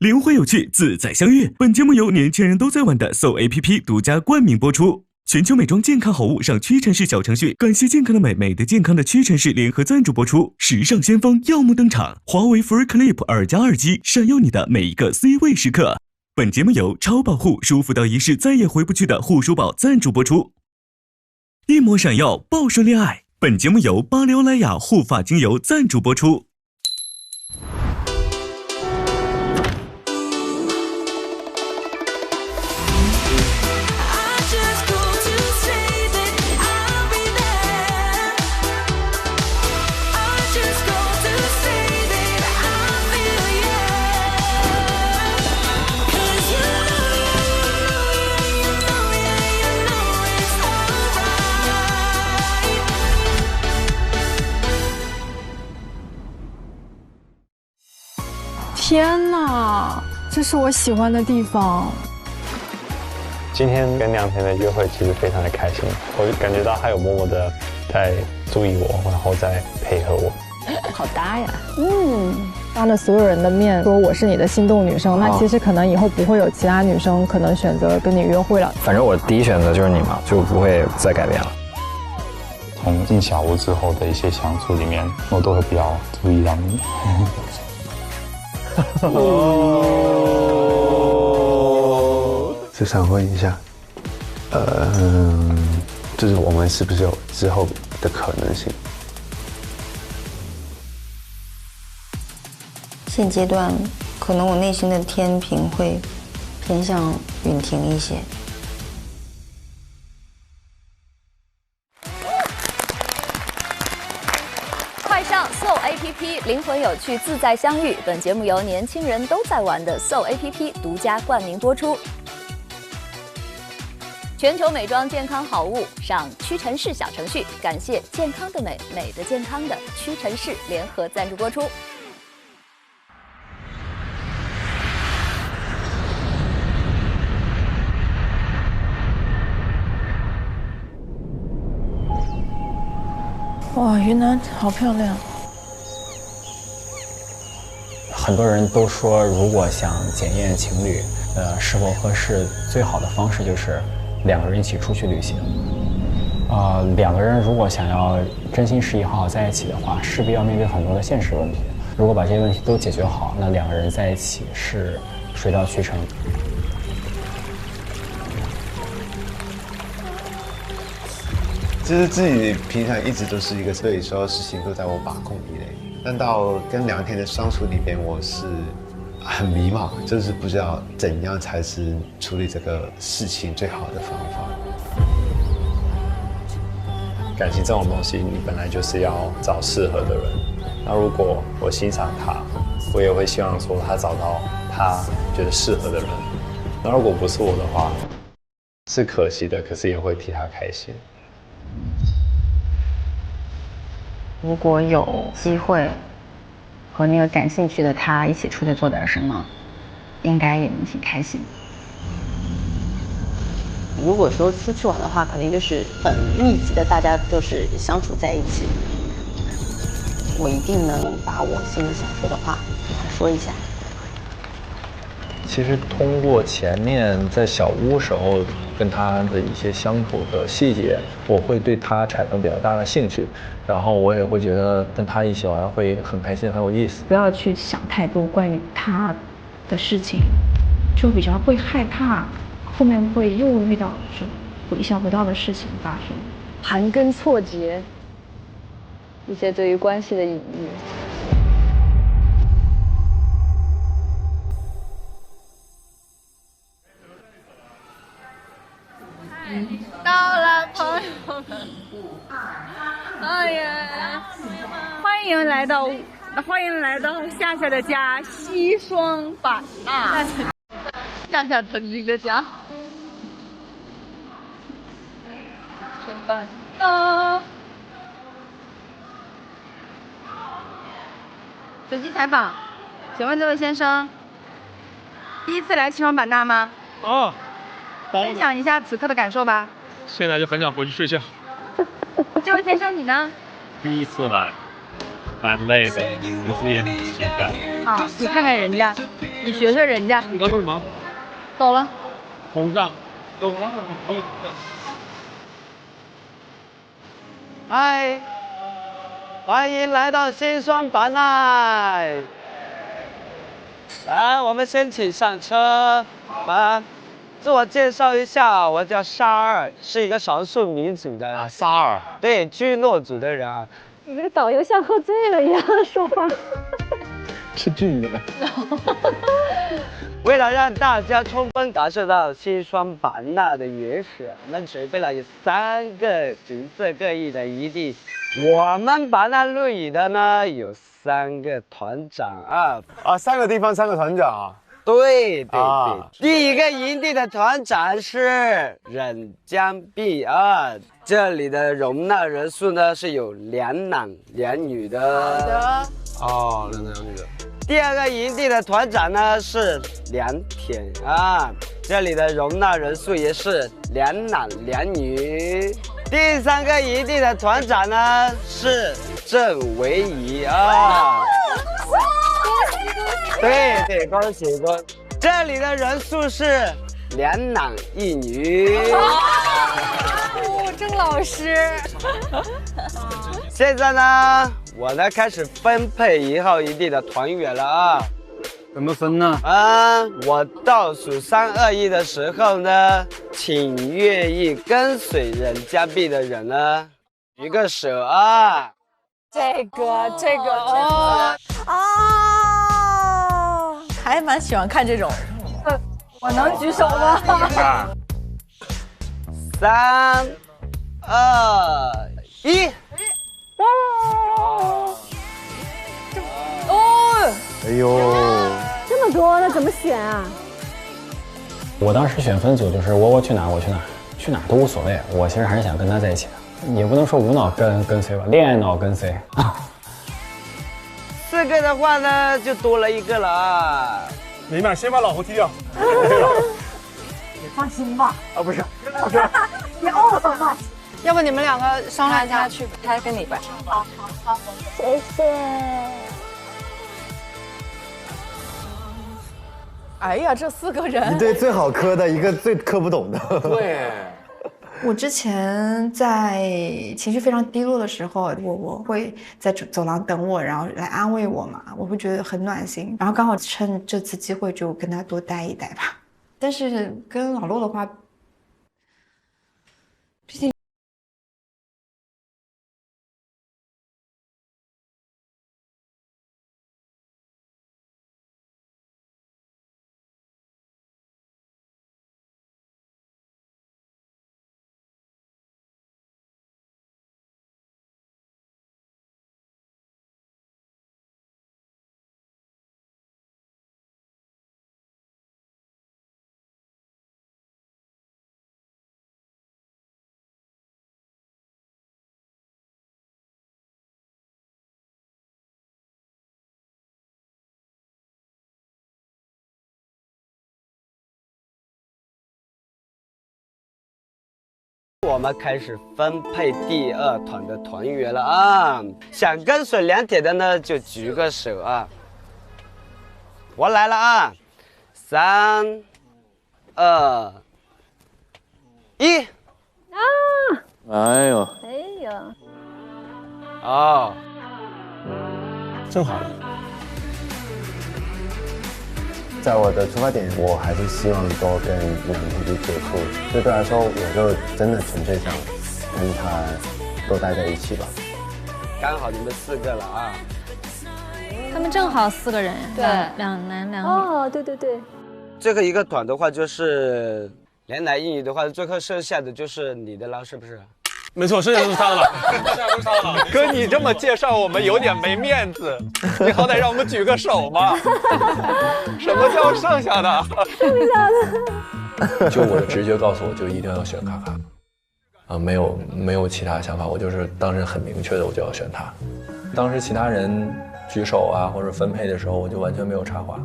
灵魂有趣，自在相遇。本节目由年轻人都在玩的 SOAP 独家冠名播出。全球美妆健康好物上屈臣氏小程序，感谢健康的美，美的健康的屈臣氏联合赞助播出。时尚先锋耀目登场，华为 Free Clip 2+耳机，闪耀你的每一个 C 位时刻。本节目由超保护舒服到一世再也回不去的护舒宝赞助播出。一抹闪耀，报说恋爱。本节目由巴黎欧莱雅护发精油赞助播出。天哪，这是我喜欢的地方。今天跟梁田的约会其实非常的开心，我就感觉到他有默默的在注意我，然后在配合我。好搭呀！当着所有人的面说我是你的心动女生，那其实可能以后不会有其他女生可能选择跟你约会了。反正我第一选择就是你嘛，就不会再改变了。从进小屋之后的一些相处里面，我都会比较注意到你。就想问一下，就是我们是不是有之后的可能性？现阶段，可能我内心的天平会偏向允婷一些。快上 SOUL APP， 灵魂有趣，自在相遇。本节目由年轻人都在玩的 SOUL APP 独家冠名播出。全球美妆健康好物上屈臣氏小程序，感谢健康的美，美的健康的屈臣氏联合赞助播出。哇，云南好漂亮。很多人都说，如果想检验情侣是否合适，最好的方式就是两个人一起出去旅行。两个人如果想要真心实意好好在一起的话，势必要面对很多的现实问题。如果把这些问题都解决好，那两个人在一起是水到渠成。其实自己平常一直都是一个对所有事情都在我把控以内，但到跟梁田的相处里边，我是很迷茫，就是不知道怎样才是处理这个事情最好的方法。感情这种东西，你本来就是要找适合的人。那如果我欣赏他，我也会希望说他找到他觉得适合的人。那如果不是我的话，是可惜的，可是也会替他开心。如果有机会和那个感兴趣的他一起出去做点什么，应该也能挺开心。如果说出去玩的话，肯定就是很密集的，大家都是相处在一起。我一定能把我心里想说的话跟他说一下。其实通过前面在小屋时候跟他的一些相处的细节，我会对他产生比较大的兴趣，然后我也会觉得跟他一起玩会很开心，很有意思。不要去想太多关于他的事情，就比较会害怕后面会又遇到什么我意想不到的事情发生，盘根错节，一些对于关系的隐喻。到了，朋友们，哎呀，欢迎来到夏夏的家西双版纳，夏夏曾经的家。真棒啊！随机采访，请问这位先生，第一次来西双版纳吗？哦。分享一下此刻的感受吧。现在就很想回去睡觉。这位先生，你呢？第一次来，蛮累的，不是也很期待。好，你看看人家，你学学人家。你刚说什么？走了。膨胀。走了。嗨，欢迎来到新双版奈。来，我们先请上车吧。自我介绍一下，我叫沙尔，是一个少数民族的啊，沙尔，对，居诺族的人啊。你这个导游像喝醉了一样说话。是剧的。为了让大家充分感受到西双版纳的原始，我们准备了3个景色各异的营地。我们版纳露营的呢有3个团长啊，3个地方3个团长啊。对，第一个营地的团长是忍江壁啊，这里的容纳人数呢是有2男2女的。哦，2男2女的。第2个营地的团长呢是良田啊，这里的容纳人数也是2男2女。第3个营地的团长呢是郑维仪啊。对，恭喜！这里的人数是2男1女。郑老师。现在呢，我呢开始分配1号营地的团员了啊。怎么分呢？我倒数3、2、1的时候呢，请愿意跟随忍江壁的人呢举个手啊。这个哦。还蛮喜欢看这种。我能举手吗？3、2、1。哦。哎呦，这么多，那怎么选啊？我当时选分组就是我去哪我去哪，去哪都无所谓。我其实还是想跟他在一起的，也不能说无脑跟随吧，恋爱脑跟随。4个的话呢，就多了1个了啊。明白，先把老胡踢掉。你放心吧。啊，不是，你哦什么？要不你们2个商量一下去，他跟你吧。好，谢谢。哎呀，这4个人，一对最好磕的，一个最磕不懂的。对。我之前在情绪非常低落的时候，我会在走廊等我，然后来安慰我嘛，我会觉得很暖心。然后刚好趁这次机会就跟他多待一待吧。但是跟老骆的话，毕竟我们开始分配第2团的团员了啊！想跟随良铁的呢，就举个手啊！我来了啊！3、2、1。哎呦！哎呀！哦，正好。在我的出发点，我还是希望多跟两个人接触，所以对我来说，我就真的纯粹想跟他多待在一起吧。刚好你们4个了啊！他们正好4个人，对2男2女。哦，对。最后1个团的话就是2男1女的话，最后剩下的就是你的了，是不是？没错，剩下都是他的了。哥，你这么介绍我们有点没面子，你好歹让我们举个手嘛。什么叫剩下的？就我的直觉告诉我，就一定要选卡卡。啊，没有其他想法，我就是当时很明确的，我就要选他。当时其他人举手啊或者分配的时候，我就完全没有插话。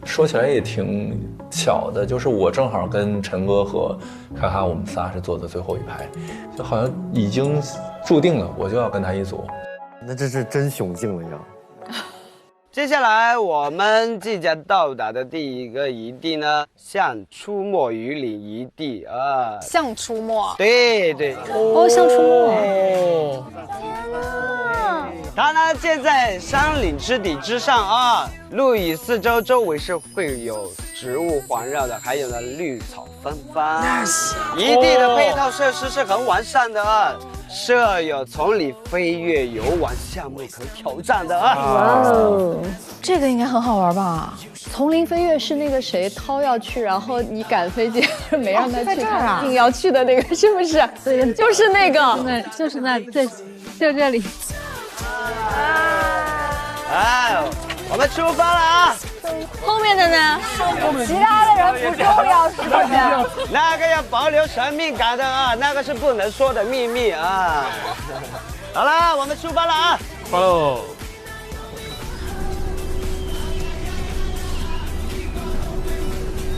说起来也挺巧的，就是我正好跟陈哥和卡卡我们仨是坐在最后一排，就好像已经注定了我就要跟他一组。那这是真雄竞了呀！接下来我们即将到达的第一个遗地呢，像出没雨林遗地啊。像出没。对对。哦，像出没。它呢建在山岭之底之上啊，路以四周周围是会有植物环绕的，还有呢绿草芬芳。遗地的配套设施是很完善的啊。设有从里飞跃游玩项目可挑战的啊！哇哦，这个应该很好玩吧？丛林飞跃是那个谁涛要去，然后你赶飞机没让他去，他硬要去的那个是不是？对，就是那个，就是那在就这里。哎，我们出发了啊！后面的呢？其他的人不重要，是不是？那个要保留神秘感的啊，那个是不能说的秘密啊。好了，我们出发了啊！发喽！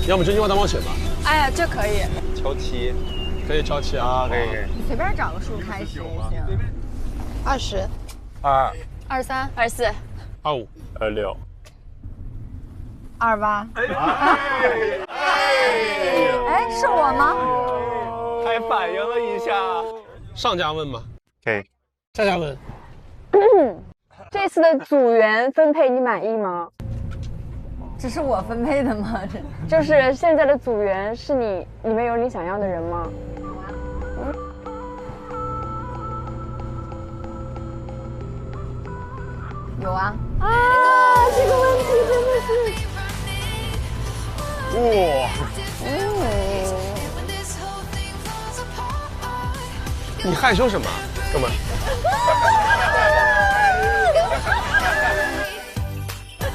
要么真心话大冒险吧？哎呀，这可以。敲七，可以敲七啊，可以。你随便找个数开始行。20、22、23、24、25、26、28。哎，是我吗？还反应了一下。上家问吧。可以。下家问。这次的组员分配你满意吗？这是我分配的吗？就是现在的组员是里面有你想要的人吗？有啊。啊，这个问题真的是。哇。你害羞什么，哥们？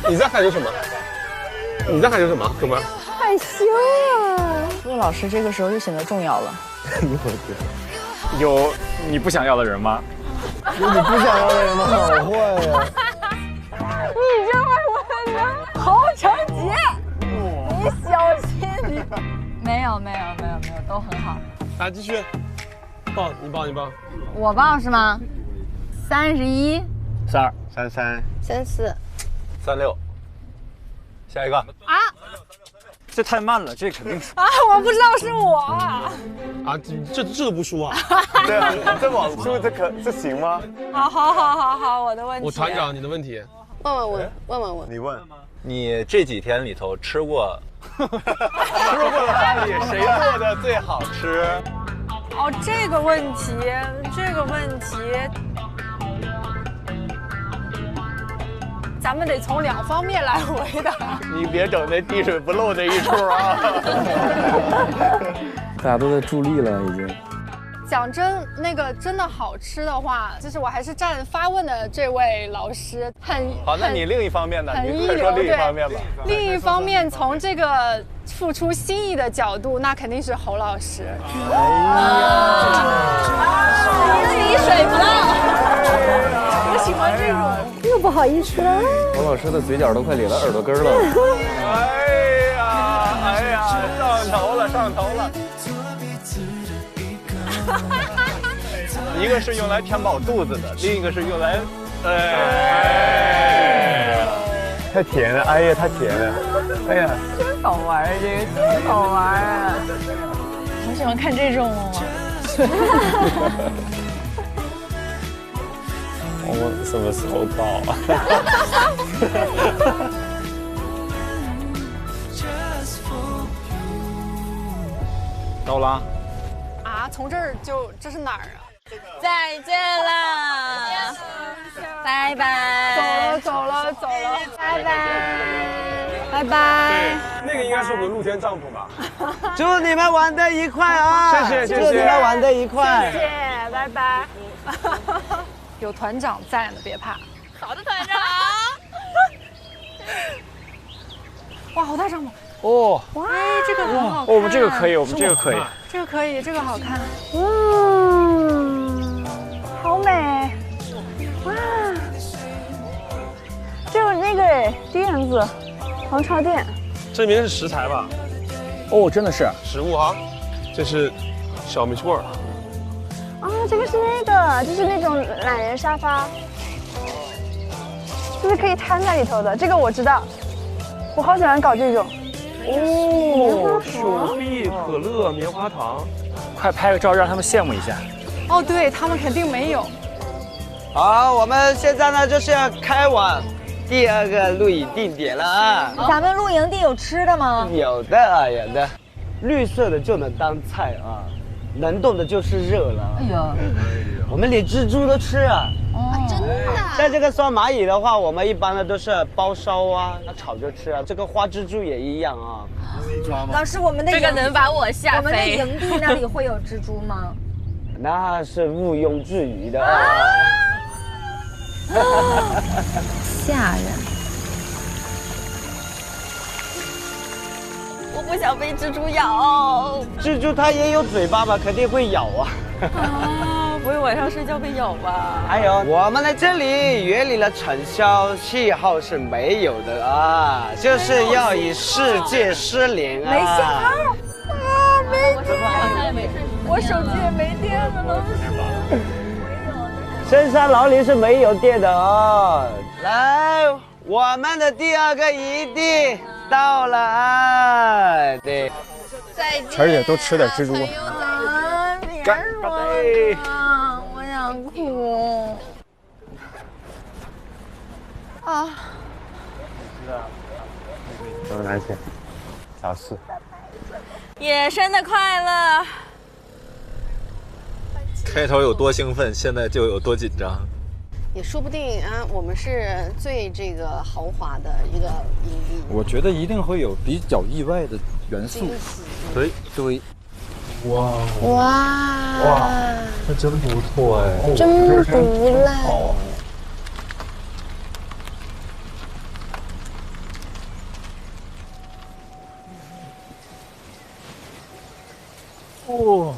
你在害羞什么？你在害羞什么，哥们？害羞啊！陆老师这个时候就显得重要了。有你不想要的人吗？有你不想要的人吗？好坏呀！你这会问的，侯成杰，你小心你。没有，都很好。来继续，报你报。我报是吗？31、32、33、34、36，下一个啊！这太慢了，这肯定是啊！我不知道是我啊！这都不输啊！对啊，这网输这行吗？好，我的问题。我团长，你的问题。问我。你问。你这几天里头吃过的饭里谁做的最好吃？哦，这个问题，咱们得从2方面来回答。你别整那滴水不漏这一出啊！大家都在助力了，已经。讲真，那个真的好吃的话，就是我还是站发问的这位老师很好。那你另一方面呢？你快说另一方面吧。另一方面，从这个付出心意的角度，那肯定是侯老师。滴水不漏。我喜欢这种。又不好意思了。侯老师的嘴角都快咧到耳朵根了。哎呀，上头了。一个是用来填饱肚子的，另一个是用来，太甜了，哎呀，太甜了，哎呀，真好玩这个真好玩啊！好喜欢看这种哦。我什么时候到啊？到啦。啊，从这儿这是哪儿啊？再见了，拜拜。走了，拜拜。对，那个应该是我们露天帐篷吧。祝你们玩得愉快啊！谢谢。祝你们玩得愉快。谢谢，拜拜。有团长在呢，别怕。好的，团长。哇，好大帐篷。哦，哇，这个很好看。我们这个可以，这个可以，这个好看。好美。哇，这有那个垫子，防潮垫。这里面是食材吧？哦，真的是食物哈。这是小米醋。这个是那个，就是那种懒人沙发。就是可以摊在里头的，这个我知道，我好喜欢搞这种。哦，手臂可乐棉花糖，快拍个照让他们羡慕一下。哦，对他们肯定没有。好，我们现在呢就是要开往第2个露营地点了啊。咱们露营地有吃的吗？有的啊，有的，绿色的就能当菜啊，能动的就是热了。哎呀，我们连蜘蛛都吃啊。真的？像这个酸蚂蚁的话，我们一般的都是包烧啊，炒着吃啊。这个花蜘蛛也一样啊。老师，我们的这个能把我吓飞。我们的营地那里会有蜘蛛吗？那是毋庸置疑的啊。吓人！我不想被蜘蛛咬。蜘蛛它也有嘴巴吧，肯定会咬啊。不会晚上睡觉被咬吧？还有我们在这里园里的产销信号是没有的啊，就是要以世界失联啊。没信号啊，没电，我手机也没电了，老师。深山老林是没有电的哦。来，我们的第2个营地到了啊！对，再见。晨儿姐多吃点蜘蛛。干杯！我想哭。啊！都来些小事。野生的快乐。开头有多兴奋，现在就有多紧张。也说不定啊，我们是最这个豪华的一个营地。我觉得一定会有比较意外的元素。对。哇！那真不错哎，真不赖。哦。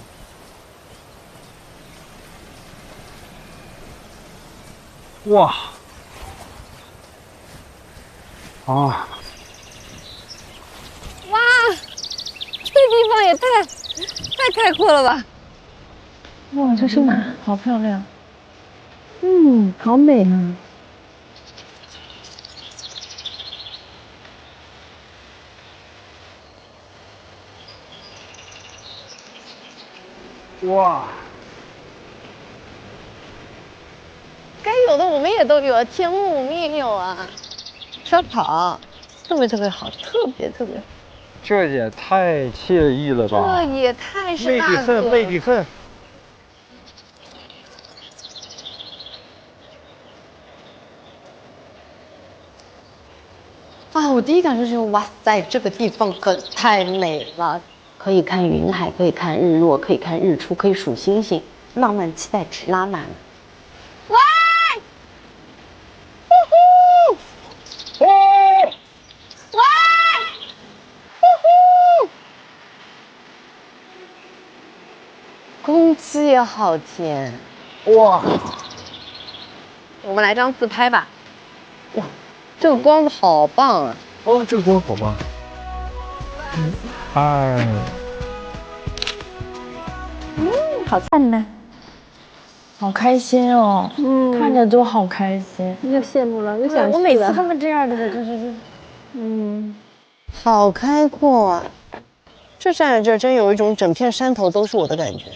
哇！啊！哇，这地方也太开阔了吧！哇，这是马，好漂亮。好美啊！哇！该有的我们也都有，天幕我们也有啊。烧烤，特别好，特别好。这也太惬意了吧！这也太是大哥了。妹弟恨。啊，我第一感受就是哇塞，这个地方可太美了，可以看云海，可以看日落，可以看日出，可以数星星，浪漫期待值拉满了。喂！呼呼！喂！呼呼！空气也好甜，哇！我们来张自拍吧。哇！这个光子好棒啊！哦，这个光好棒。好灿烂，好开心哦！看着都好开心。又羡慕了，又想去了。我每次他们这样的，就是好开阔啊！这站在这儿，真有一种整片山头都是我的感觉。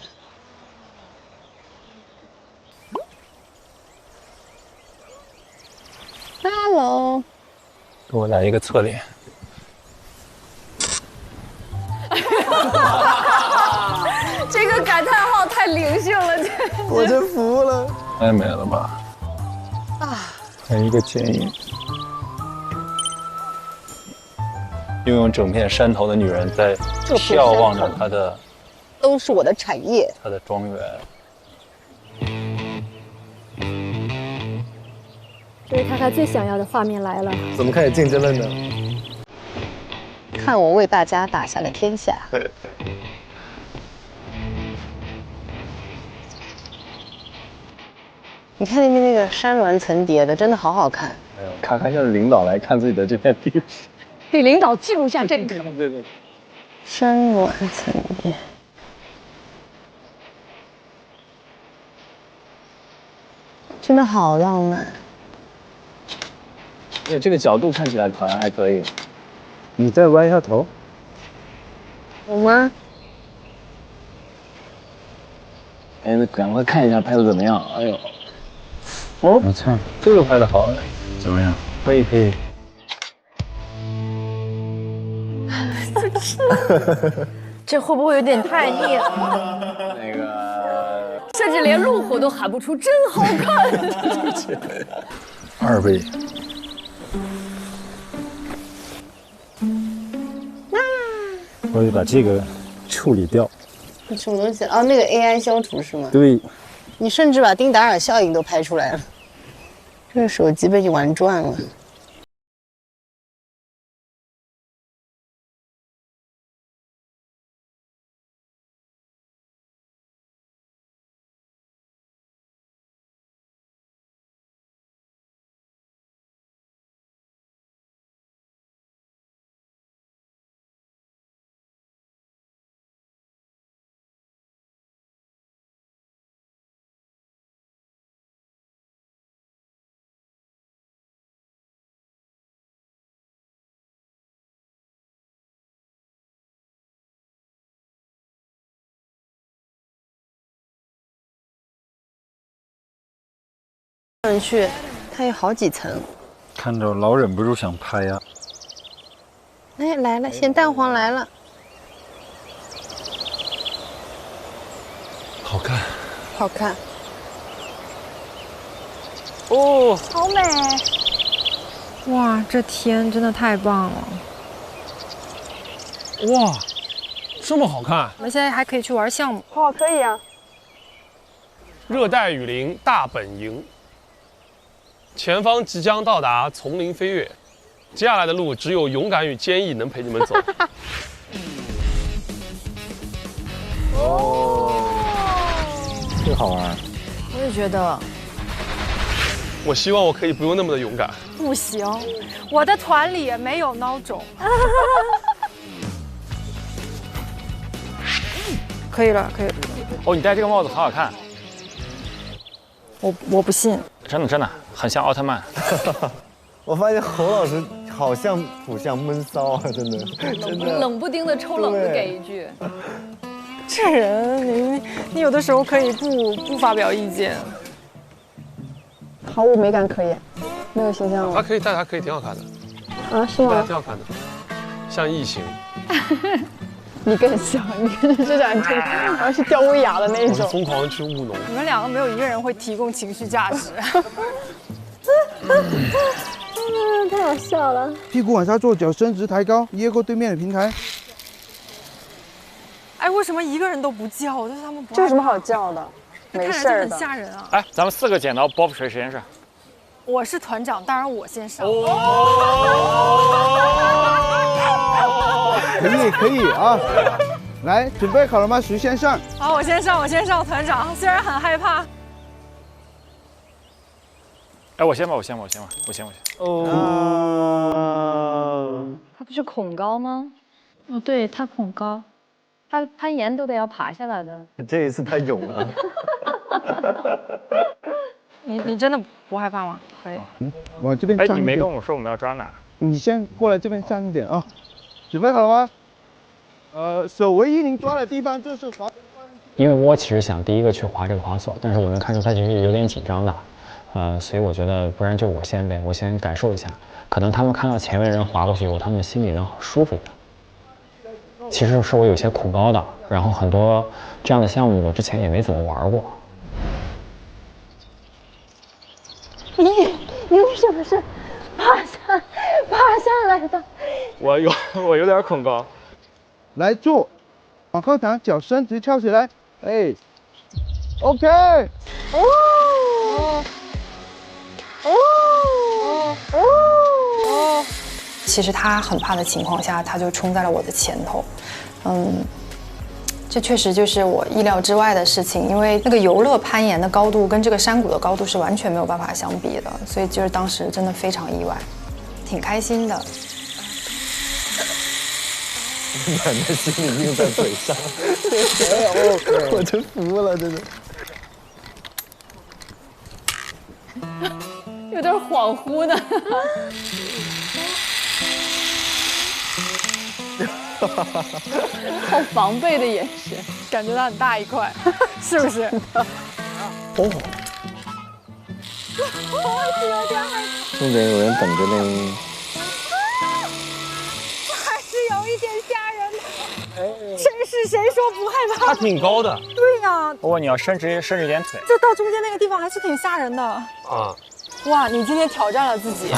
Hello， 给我来一个侧脸。这个感叹号太灵性了，我真服了。太美了吧！还有一个剪影，拥有整片山头的女人在眺望着她的，都是我的产业。她的庄园。这是卡卡最想要的画面来了。怎么开始竞争了呢？看我为大家打下了天下。你看那边那个山峦层叠的，真的好好看。卡卡像领导来看自己的这片地，给领导记录下这个。对。山峦层叠，真的好浪漫。对，这个角度看起来好像还可以。你再弯一下头。有吗？哎，赶快看一下拍的怎么样？哎呦，哦，我操，这个拍的好，怎么样？可以可以。这会不会有点太烈了？那个，甚至连路虎都喊不出真好看。 2倍。我就把这个处理掉。什么东西？哦，那个 AI 消除是吗？对。你甚至把丁达尔效应都拍出来了，这个手机被你玩转了。上去，它有好几层。看着老忍不住想拍呀。哎，来了，咸蛋黄来了，好看，好看。哦，好美！哇，这天真的太棒了！哇，这么好看！我们现在还可以去玩项目。哦，可以啊。热带雨林大本营，前方即将到达丛林飞跃，接下来的路只有勇敢与坚毅能陪你们走。哦，这个好玩。我也觉得。我希望我可以不用那么的勇敢。不行，我的团里没有孬种。可以了，可以了。哦，你戴这个帽子好好看。我不信。真的真的很像奥特曼。我发现侯老师好像不像闷骚啊，真的，真的冷不丁的抽冷子给一句。这人，你有的时候可以不发表意见。毫无美感可言，没有形象了。他可以戴，他可以挺好看的。啊，是吗？挺好看的，像异形。你更像，你跟这两天好像是吊威亚的那种。疯狂去务农。你们两个没有一个人会提供情绪价值。太好笑了。屁股往下坐，脚伸直抬高，掖过对面的平台。哎，为什么一个人都不叫？就是他们不。这有什么好叫的？没事儿的。很吓人啊！哎，咱们4个剪刀包水实验室。我是团长，当然我先上。可以啊！来，准备好了吗？谁先上？好，我先上，团长。虽然很害怕。哎，我先吧。哦。他不是恐高吗？哦，对他恐高，他攀岩都得要爬下来的。这一次太勇了。你真的不害怕吗？可以。往这边站一点。哎，你没跟我说我们要抓哪？你先过来这边站一点啊！准备好了吗？手唯一您抓的地方就是滑。因为我其实想第一个去滑这个滑索，但是我能看出他其实有点紧张的，所以我觉得不然就我先呗，我先感受一下，可能他们看到前面人滑过去以后，他们心里能舒服一点。其实是我有些恐高的，然后很多这样的项目我之前也没怎么玩过。你为什么是爬下来的？我有点恐高。来坐，往后躺，脚伸直翘起来。哎 ，OK。其实他很怕的情况下，他就冲在了我的前头。这确实就是我意料之外的事情，因为那个游乐攀岩的高度跟这个山谷的高度是完全没有办法相比的，所以就是当时真的非常意外，挺开心的。满的心里印在嘴上，我真服了，真的。有有点恍惚的。好防备的眼神，感觉到很大一块，是不是？哦，我有点害怕。重点有人等着呢。还是有一点吓人的。谁说不害怕？它挺高的。对呀。不过你要伸直一点腿。就到中间那个地方还是挺吓人的。啊。哇，你今天挑战了自己。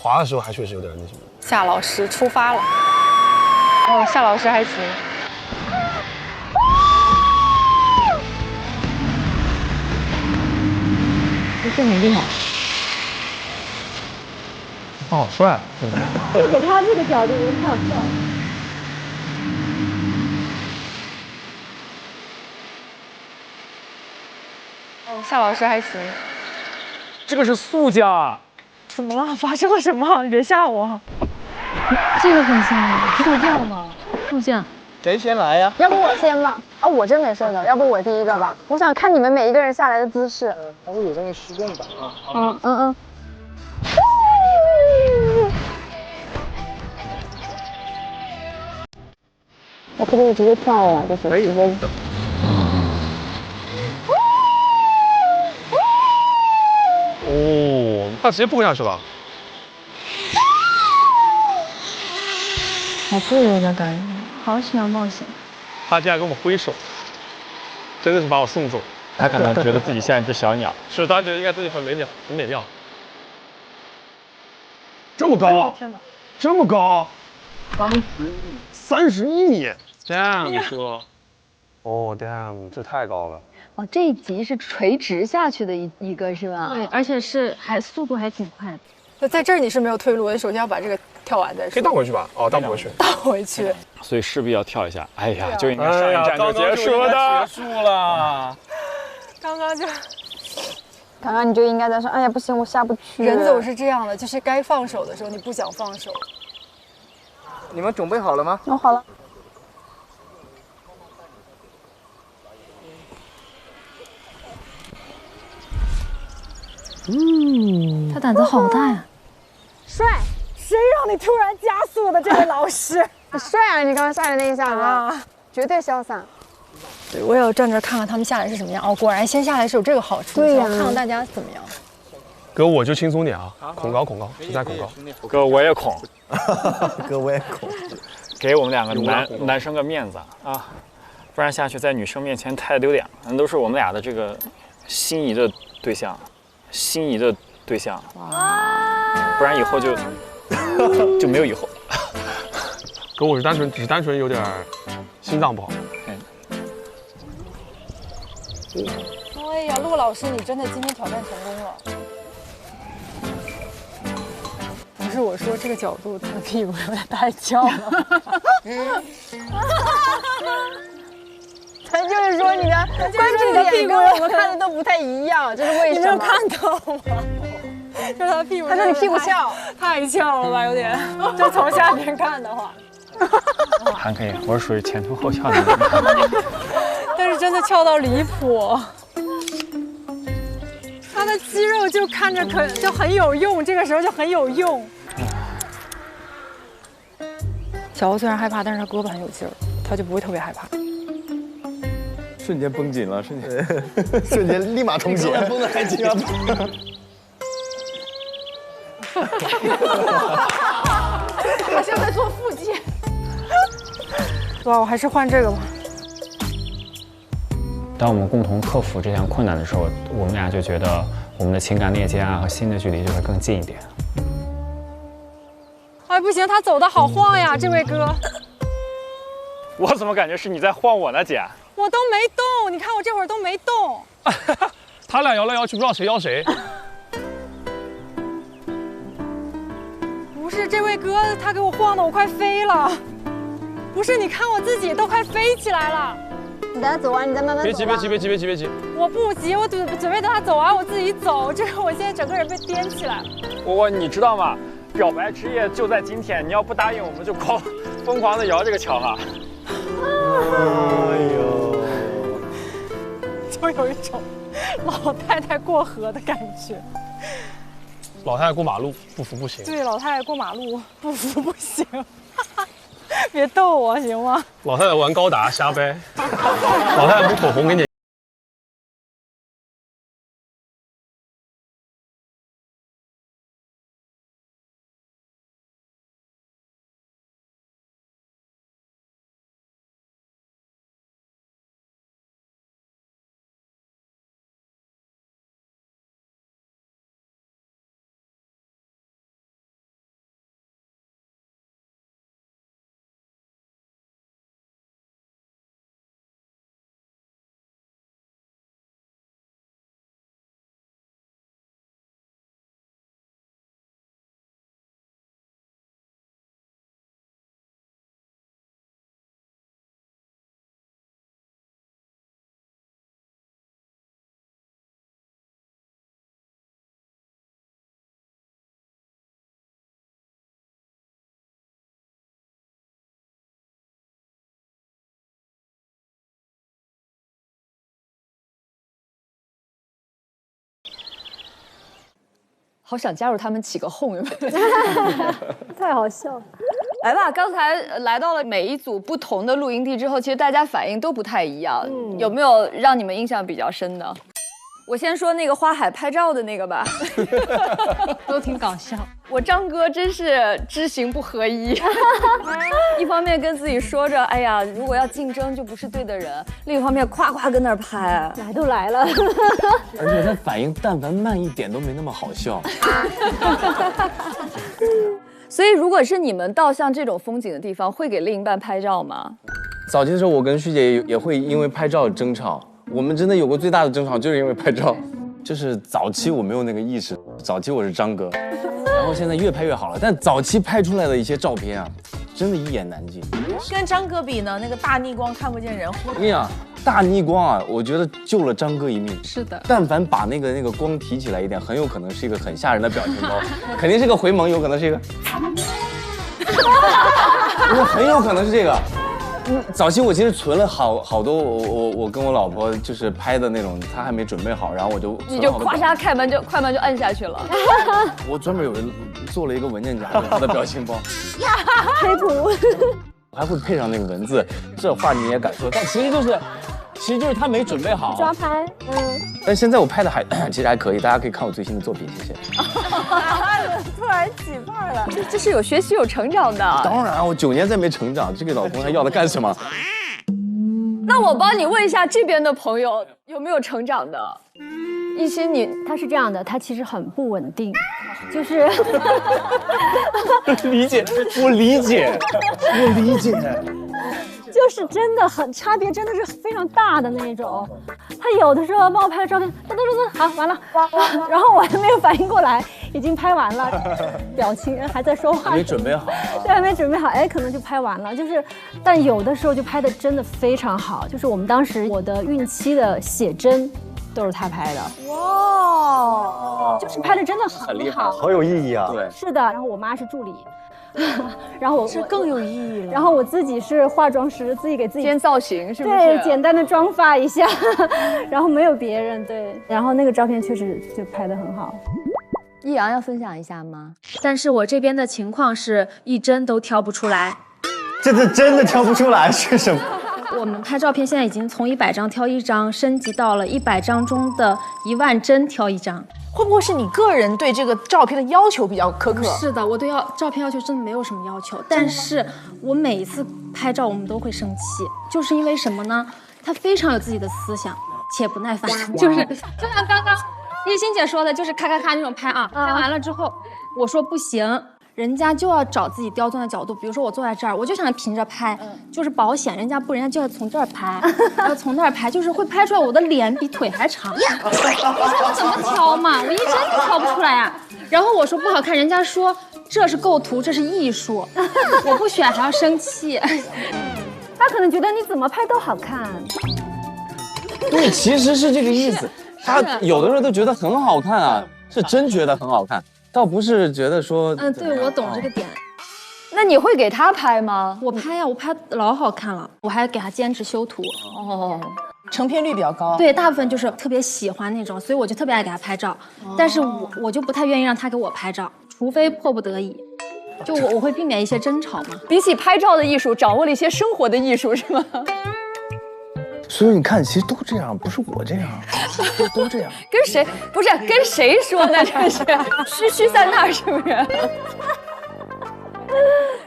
滑的时候还确实有点那什么。夏老师出发了。哦，夏老师还行。这很厉害。他好帅，给他这个角度太好笑了。哦，夏老师还行。这个是速降。怎么了？发生了什么？你别吓我。这个很像速降吗？速降。谁先来呀？要不我先吧。啊，我真没事的，要不我第一个吧。我想看你们每一个人下来的姿势。它会有那个失重感啊。嗯。我可不可以直接跳了？就是直接。哦，他直接蹦下去了。好自由的感觉，好喜欢冒险。他竟然跟我们挥手，真的是把我送走。他可能觉得自己像一只小鸟。是，他觉得应该自己很美妙。这么高？这么高？31米。这样说。哦 ，damn， 这太高了。哦，这一集是垂直下去的一个是吧？对，而且速度还挺快的。就在这儿你是没有退路，你首先要把这个跳完再说。可以倒回去吧？哦，倒不回去。倒回去。所以势必要跳一下。哎呀，就应该上一站就结束的。结束了。刚刚就。刚刚你就应该在说，哎呀不行，我下不去。人总是这样的，就是该放手的时候你不想放手。你们准备好了吗？我好了。他胆子好大呀！帅，谁让你突然加速的？这位老师，帅啊！你刚刚下来那一下子啊，绝对潇洒。对，我也要站这看看他们下来是什么样。哦，果然先下来是有这个好处，对呀，看看大家怎么样。哥，我就轻松点啊，恐高，实在恐高。哥，我也恐。哥，我也恐。给我们两个男生个面子啊，不然下去在女生面前太丢脸了。那都是我们俩的这个心仪的对象。不然以后就没有以后。哥，我只是单纯有点心脏不好。哎呀，陆老师，你真的今天挑战成功了。不是我说这个角度，他的屁股有点太翘了。他就是说你的关注点跟我们看的都不太一样，这是为什么？你没有看到吗？说他屁股，他说你屁股翘，太翘了吧，有点。就从下边看的话，还可以，我是属于前凸后翘的那种。但是真的翘到离谱。他的肌肉就看着就很有用，这个时候就很有用。小欧虽然害怕，但是他胳膊很有劲儿，他就不会特别害怕。瞬间绷紧了，瞬间立马充血，绷得还紧。好像在做腹肌。哇，我还是换这个吧。当我们共同克服这项困难的时候，我们俩就觉得我们的情感链接啊和心的距离就会更近一点。哎，不行，他走的好晃呀，这位哥。我怎么感觉是你在晃我呢，姐？我都没动，你看我这会儿都没动。他俩摇来摇去，不知道谁摇谁。不是这位哥，他给我晃的我快飞了。不是，你看我自己都快飞起来了。你等他走完，你再慢慢走。别急。我不急，我准备等他走完我自己走。这个我现在整个人被颠起来了。你知道吗？表白之夜就在今天，你要不答应，我们就疯狂的摇这个桥哈。哎呦，就有一种老太太过河的感觉。老太太过马路不扶不行。对，老太太过马路不扶不行。别逗我行吗？老太太玩高达瞎掰，老太太抹口红给你。好想加入他们起个哄，有没有？太好笑了。来吧，刚才来到了每一组不同的露营地之后，其实大家反应都不太一样。有没有让你们印象比较深的？我先说那个花海拍照的那个吧，都挺搞笑。我张哥真是知行不合一，一方面跟自己说着，哎呀，如果要竞争就不是对的人；另一方面夸夸跟那儿拍，来都来了。而且他反应但凡慢一点都没那么好笑。所以，如果是你们到像这种风景的地方，会给另一半拍照吗？早期的时候，我跟旭姐也会因为拍照争吵。我们真的有过最大的争吵，就是因为拍照。就是早期我没有那个意识，早期我是张哥，然后现在越拍越好了。但早期拍出来的一些照片啊，真的一言难尽。跟张哥比呢，那个大逆光看不见人。我跟你讲，大逆光啊，我觉得救了张哥一命。是的，但凡把那个光提起来一点，很有可能是一个很吓人的表情包，肯定是个回眸，有可能是一个，很有可能是这个。早期我其实存了好多我跟我老婆就是拍的那种，她还没准备好，然后我就你就咵嚓快门就按下去了。我专门有人做了一个文件夹，她的表情包，贴图，我还会配上那个文字，这话你也敢说？但其实就是他没准备好抓拍，但现在我拍的其实还可以，大家可以看我最新的作品，谢谢。突然起范了，这是有学习有成长的。当然，我9年再没成长，这个老公还要他干什么？那我帮你问一下这边的朋友有没有成长的？一心，他是这样的，他其实很不稳定，就是理解，我理解。就是真的很差别，真的是非常大的那种。他有的时候帮我拍照片，噔，好，完了，然后我还没有反应过来，已经拍完了，表情还在说话，还没准备好，对，还没准备好，哎，可能就拍完了。就是，但有的时候就拍的真的非常好，就是我们当时我的孕期的写真都是他拍的，哇，就是拍的真的很厉害，好有意义啊。对，是的。然后我妈是助理。然后这更有意义了。然后我自己是化妆师，自己给自己兼造型，是不是？对，简单的妆发一下，然后没有别人。对，然后那个照片确实就拍得很好。易阳要分享一下吗？但是我这边的情况是一帧都挑不出来。这次真的挑不出来是什么？我们拍照片现在已经从100张挑1张，升级到了100张中的1万帧挑1张。会不会是你个人对这个照片的要求比较苛刻？是的，我对照片要求真的没有什么要求，但是我每一次拍照我们都会生气，就是因为什么呢？他非常有自己的思想，且不耐烦，就像刚刚叶欣姐说的，就是咔咔咔那种拍啊，拍完了之后我说不行。人家就要找自己刁钻的角度，比如说我坐在这儿，我就想平着拍，就是保险。人家不，人家就要从这儿拍，要从那儿拍，就是会拍出来我的脸比腿还长。怎么挑嘛？我一帧都挑不出来啊。然后我说不好看，人家说这是构图，这是艺术，我不选还要生气。他可能觉得你怎么拍都好看。对，其实是这个意思。他有的时候都觉得很好看啊，是真觉得很好看。倒不是觉得说，对，我懂这个点。那你会给他拍吗？我拍呀，我拍老好看了，我还给他坚持修图。哦，成片率比较高。对，大部分就是特别喜欢那种，所以我就特别爱给他拍照。但是我就不太愿意让他给我拍照，除非迫不得已。就我会避免一些争吵嘛。比起拍照的艺术，掌握了一些生活的艺术，是吗？所以你看，其实都这样，不是我这样，都这样。跟谁不是跟谁说呢？这是虚虚在那儿，是不是？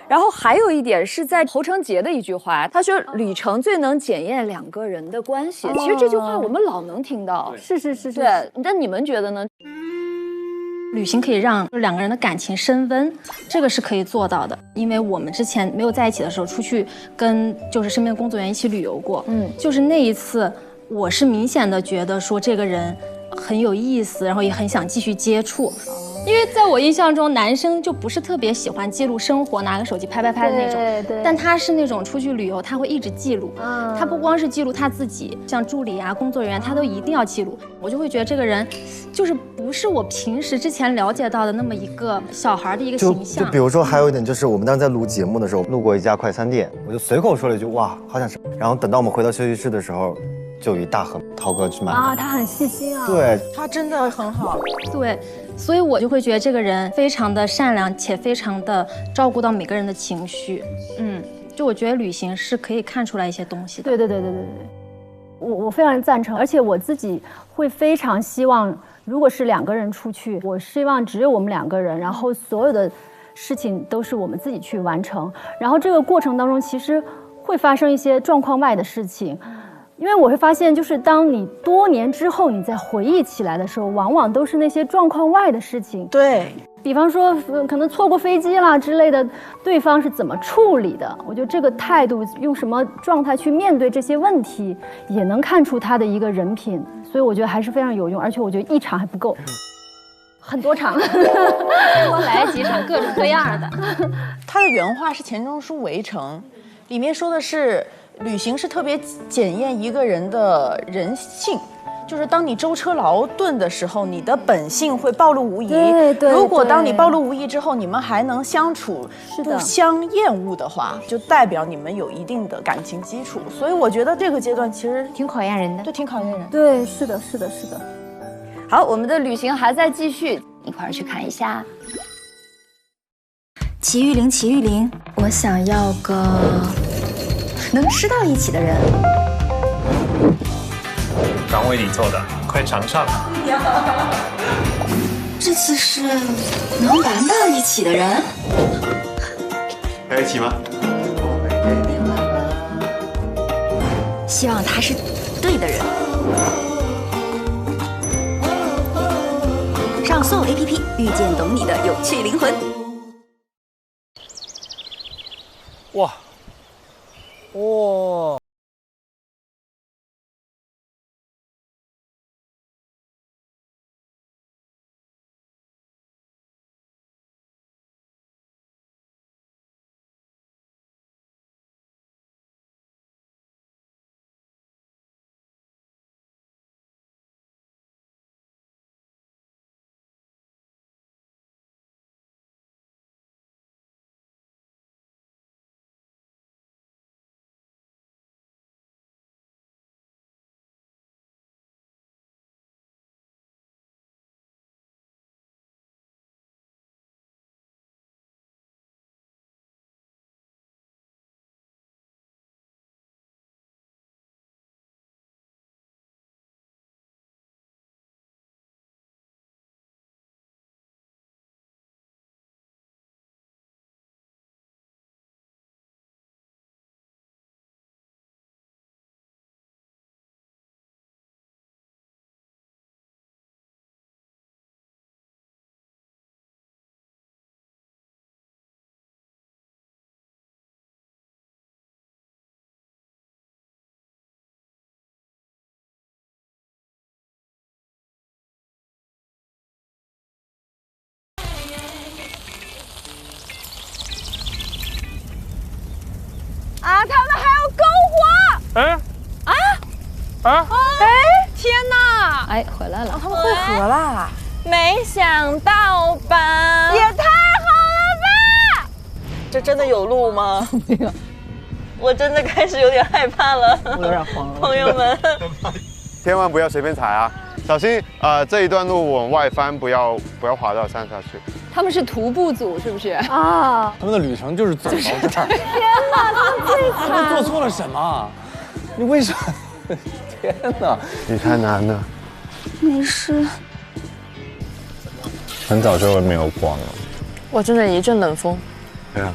然后还有一点是在侯成杰的一句话，他说旅程最能检验两个人的关系。其实这句话我们老能听到，是。对，但你们觉得呢？旅行可以让两个人的感情升温，这个是可以做到的。因为我们之前没有在一起的时候，出去跟就是身边的工作人员一起旅游过，就是那一次，我是明显的觉得说这个人很有意思，然后也很想继续接触。因为在我印象中，男生就不是特别喜欢记录生活，拿个手机拍的那种。对。但他是那种出去旅游，他会一直记录。他不光是记录他自己，像助理啊、工作人员，他都一定要记录。我就会觉得这个人，就是不是我平时之前了解到的那么一个小孩的一个形象。就比如说，还有一点就是，我们当时在录节目的时候，路过一家快餐店，我就随口说了一句：“哇，好想吃。”然后等到我们回到休息室的时候，就有一大盒涛哥去买啊，他很细心啊。对，他真的很好。对。所以我就会觉得这个人非常的善良，且非常的照顾到每个人的情绪。就我觉得旅行是可以看出来一些东西的。对，我非常赞成，而且我自己会非常希望，如果是两个人出去，我希望只有我们两个人，然后所有的事情都是我们自己去完成。然后这个过程当中，其实会发生一些状况外的事情。因为我会发现，就是当你多年之后你再回忆起来的时候，往往都是那些状况外的事情。对，比方说可能错过飞机啦之类的，对方是怎么处理的？我觉得这个态度，用什么状态去面对这些问题，也能看出他的一个人品。所以我觉得还是非常有用，而且我觉得一场还不够，很多场，多来几场各种各样的。他的原话是钱钟书《围城》，里面说的是。旅行是特别检验一个人的人性，就是当你舟车劳顿的时候，你的本性会暴露无遗。对。如果当你暴露无遗之后，你们还能相处，不相厌恶的话，就代表你们有一定的感情基础。所以我觉得这个阶段其实挺考验人的，对，挺考验人。对，是的。好，我们的旅行还在继续，一块儿去看一下。齐玉玲，我想要个能吃到一起的人。刚为你做的，快尝上。这次是能玩到一起的人。在一起吗？希望他是对的人。上SOUL APP 遇见懂你的有趣灵魂。哇！啊，他们还要篝火！天哪！回来了，他们会合啦！没想到吧？也太好了吧！这真的有路吗？我真的开始有点害怕了，我有点慌了，朋友们。千万不要随便踩啊，小心这一段路往外翻，不要滑到山下去。他们是徒步组是不是？啊，他们的旅程就是走到这儿。天哪，他们最惨！他们做错了什么？你为什么？天哪！你太难了。没事。很早就没有光了。哇，真的一阵冷风。对啊。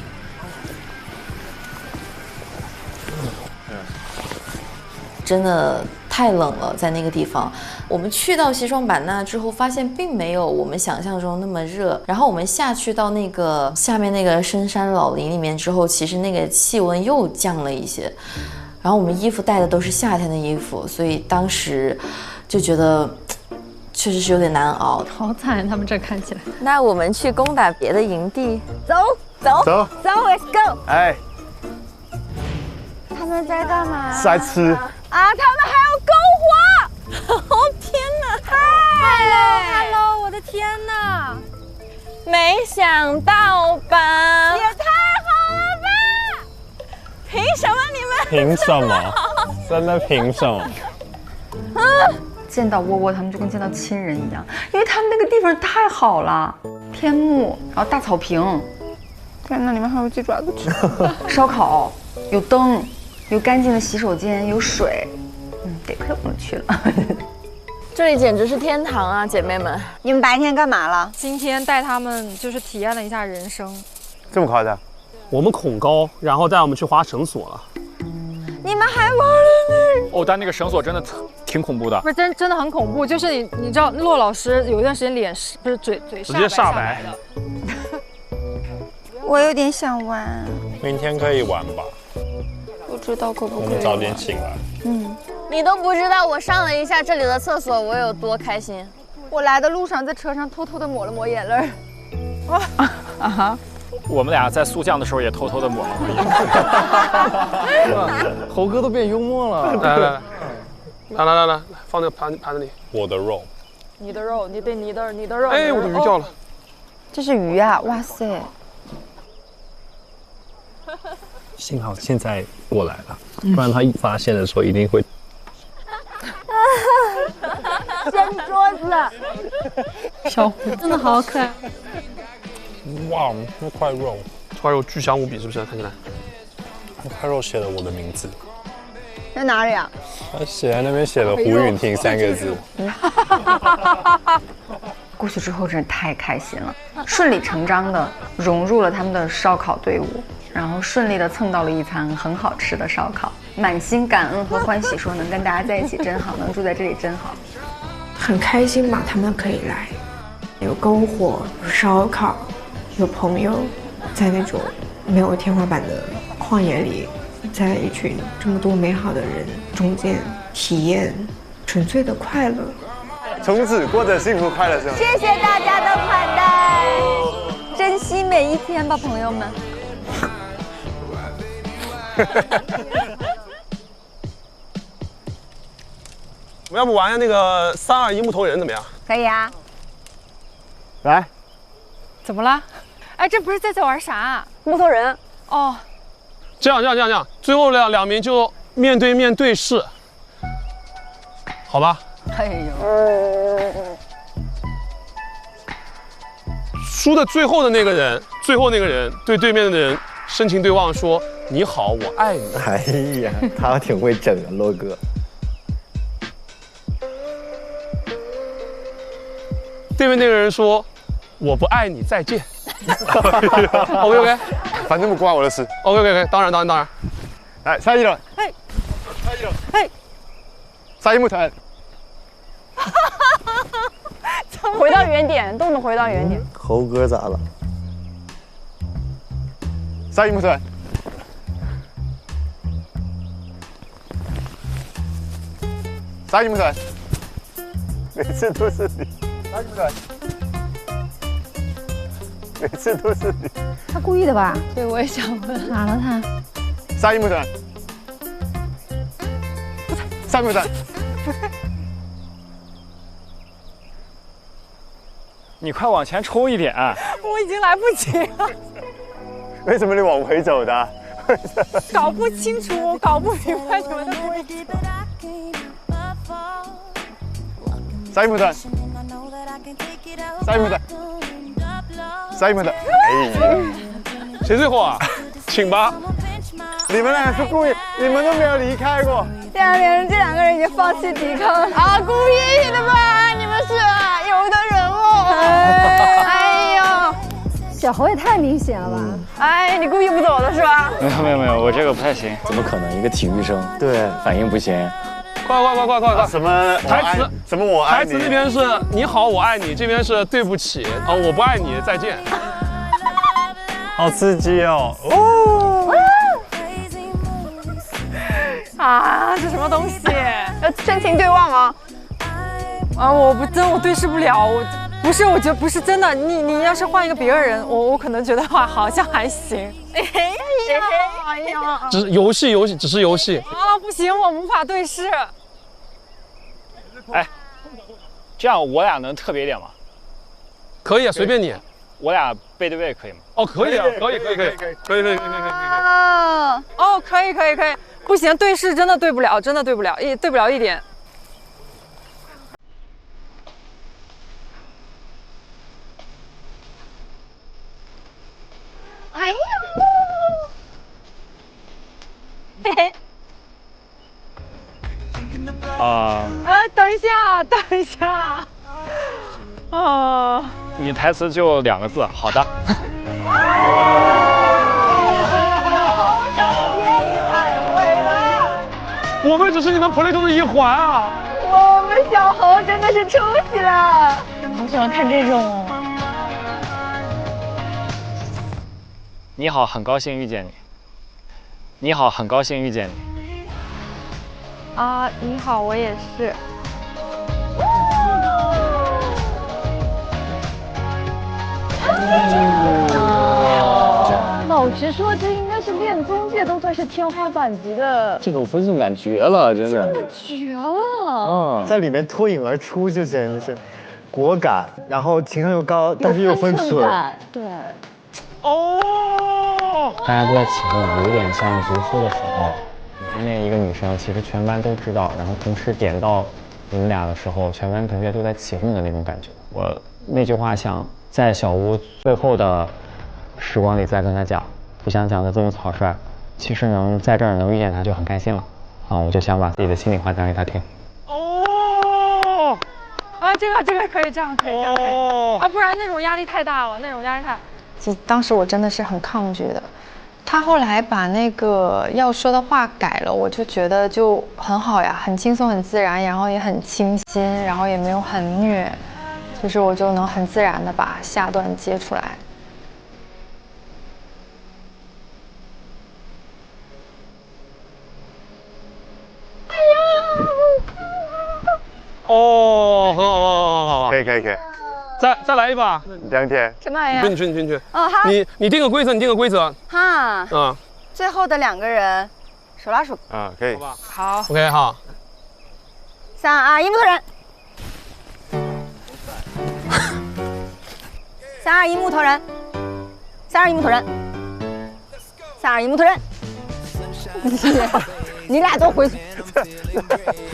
真的太冷了，在那个地方。我们去到西双版纳之后，发现并没有我们想象中那么热。然后我们下去到那个下面那个深山老林里面之后，其实那个气温又降了一些。然后我们衣服带的都是夏天的衣服，所以当时就觉得确实是有点难熬。好惨，他们这看起来。那我们去攻打别的营地，走，Let's go！ 哎，他们在干嘛？在吃啊！他们还要篝火！哦天哪！嗨 ，Hello， 我的天哪！没想到吧？也太好了吧！凭什么你们？凭什么？真的凭什么？见到窝窝他们就跟见到亲人一样，因为他们那个地方太好了，天幕，然后大草坪，天哪，里面还有鸡爪子吃，烧烤，有灯，有干净的洗手间，有水，得亏我们去了。这里简直是天堂啊，姐妹们！你们白天干嘛了？今天带他们就是体验了一下人生。这么夸张？我们恐高，然后带我们去滑绳索了。你们还玩了哦，但那个绳索真的挺恐怖的。不是真的很恐怖，就是你知道骆老师有一段时间脸不是嘴直接煞白的。我有点想玩。明天可以玩吧？不知道可不可以？我们早点醒来。你都不知道我上了一下这里的厕所，我有多开心。我来的路上在车上偷偷的抹了抹眼泪。我们俩在速降的时候也偷偷的抹了抹眼。猴哥都变幽默了。来，放那个盘子里。我的肉。你的肉，你的肉。哎，我的鱼掉了。这是鱼啊！哇塞。幸好现在过来了，不然他一发现的时候一定会。掀桌子。小虎真的好可爱。哇，那块肉，这块肉巨香无比，是不是？看起来。那块肉写了我的名字。在哪里啊？他写在那边写了胡允婷3个字。过去之后真是太开心了，顺理成章的融入了他们的烧烤队伍，然后顺利的蹭到了一餐很好吃的烧烤，满心感恩和欢喜，说能跟大家在一起真好，能住在这里真好，很开心吧？他们可以来，有篝火，有烧烤，有朋友，在那种没有天花板的旷野里，在一群这么多美好的人中间体验纯粹的快乐。从此过着幸福快乐生活。谢谢大家的款待，珍惜每一天吧，朋友们。我们要不玩下那个3、2、1木头人怎么样？可以啊。来。怎么了？哎，这不是在玩啥？木头人。哦。这样，最后两名就面对面对视，好吧？哎呦。输的最后那个人对对面的人深情对望，说：“你好，我爱你。”哎呀，他挺会整的，洛哥。对面那个人说：“我不爱你，再见。”OK， 反正不关我的事。OK， 当然。来，下一轮。嘿，下一木头。回到原点，动作回到原点。猴哥咋了？下一木头。下一木头。每次都是你。下一木头。每次都是你。他故意的吧？对，我也想问。哪了他？下一木头。下一木头。你快往前冲一点！我已经来不及了。为什么你往回走的？搞不清楚，搞不明白你们的规则。塞姆特，塞姆特，塞姆特，哎，谁最后啊？请吧。你们俩是故意，你们都没有离开过。这两个人已经放弃抵抗了啊！故意的吧？你们是有的人哦。哎呦，小猴也太明显了吧？哎，你故意不走的是吧？没有，我这个不太行。怎么可能？一个体育生，对，反应不行。快！什么台词？什么我爱你？台词那边是你好，我爱你，这边是对不起啊，我不爱你，再见。好刺激哦！啊，这什么东西？要真情对望吗？啊，我对视不了，我觉得不是真的。你要是换一个别人，我可能觉得话好像还行。哎呀，只是游戏，只是游戏。啊，不行，我无法对视。哎，这样我俩能特别一点吗？可以啊，随便你。我俩背对背可以吗？哦，可以啊，可以。哦，可以。不行，对视真的对不了，对不了一点。哎呀！等一下。你台词就2个字，好的。我们只是你们 play 中的一环啊！我们小猴真的是出息了。好喜欢看这种。你好，很高兴遇见你。你好，很高兴遇见你。啊，你好，我也是。老实说，这应该是恋综界都算是天花板级的。这种分数感绝了，真的。绝了！在里面脱颖而出，就简直是果敢，然后情商又高，但是又分寸。对。大家都在起哄，有点像读书的时候，那一个女生其实全班都知道，然后同时点到你们俩的时候，全班同学都在起哄的那种感觉。我那句话想在小屋最后的时光里再跟他讲，不想讲的这么草率，其实能在这儿能遇见他就很开心了啊！我就想把自己的心里话讲给他听。这个可以这样，可以啊，不然那种压力太大了，其实当时我真的是很抗拒的。他后来把那个要说的话改了，我就觉得就很好呀，很轻松很自然，然后也很清新，然后也没有很虐，就是我就能很自然的把下段接出来。哦，很好，可以。再来一把。2天。什么玩意儿？你去。哦，好。你定个规则。哈。最后的2个人，手拉手。啊，可以。好。OK， 好。3、2、1，木头人。3、2、1，木头人。3、2、1，木头人。3、2、1，木头人。你俩都回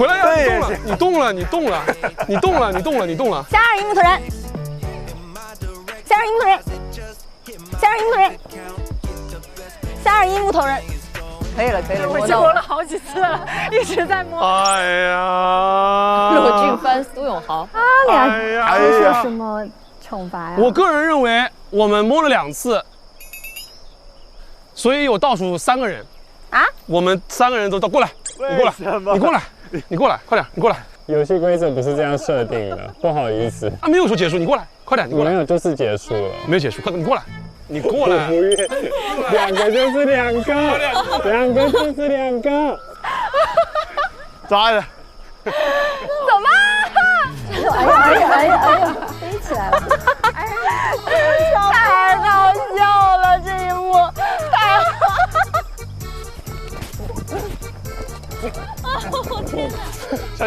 来呀！你动了。3、2、1，木头人。3、2、1，木头人。3、2、1，木头人。可以了。我摸了好几次了，一直在摸。哎呀！骆俊帆、苏永豪，他俩接受什么惩罚呀？我个人认为我们摸了2次，所以有倒数3个人。啊？我们3个人都过来，你过来，快点，你过来。游戏规则不是这样设定的，不好意思。没有说结束，你过来，快点，你过来。没有，就是结束了。没有结束，快，你过来。你过来。不愿，2个就是2个，2个就是2个。抓着。走吧。哎呀，飞起来了。太搞笑了，这一幕太好。我天哪！小，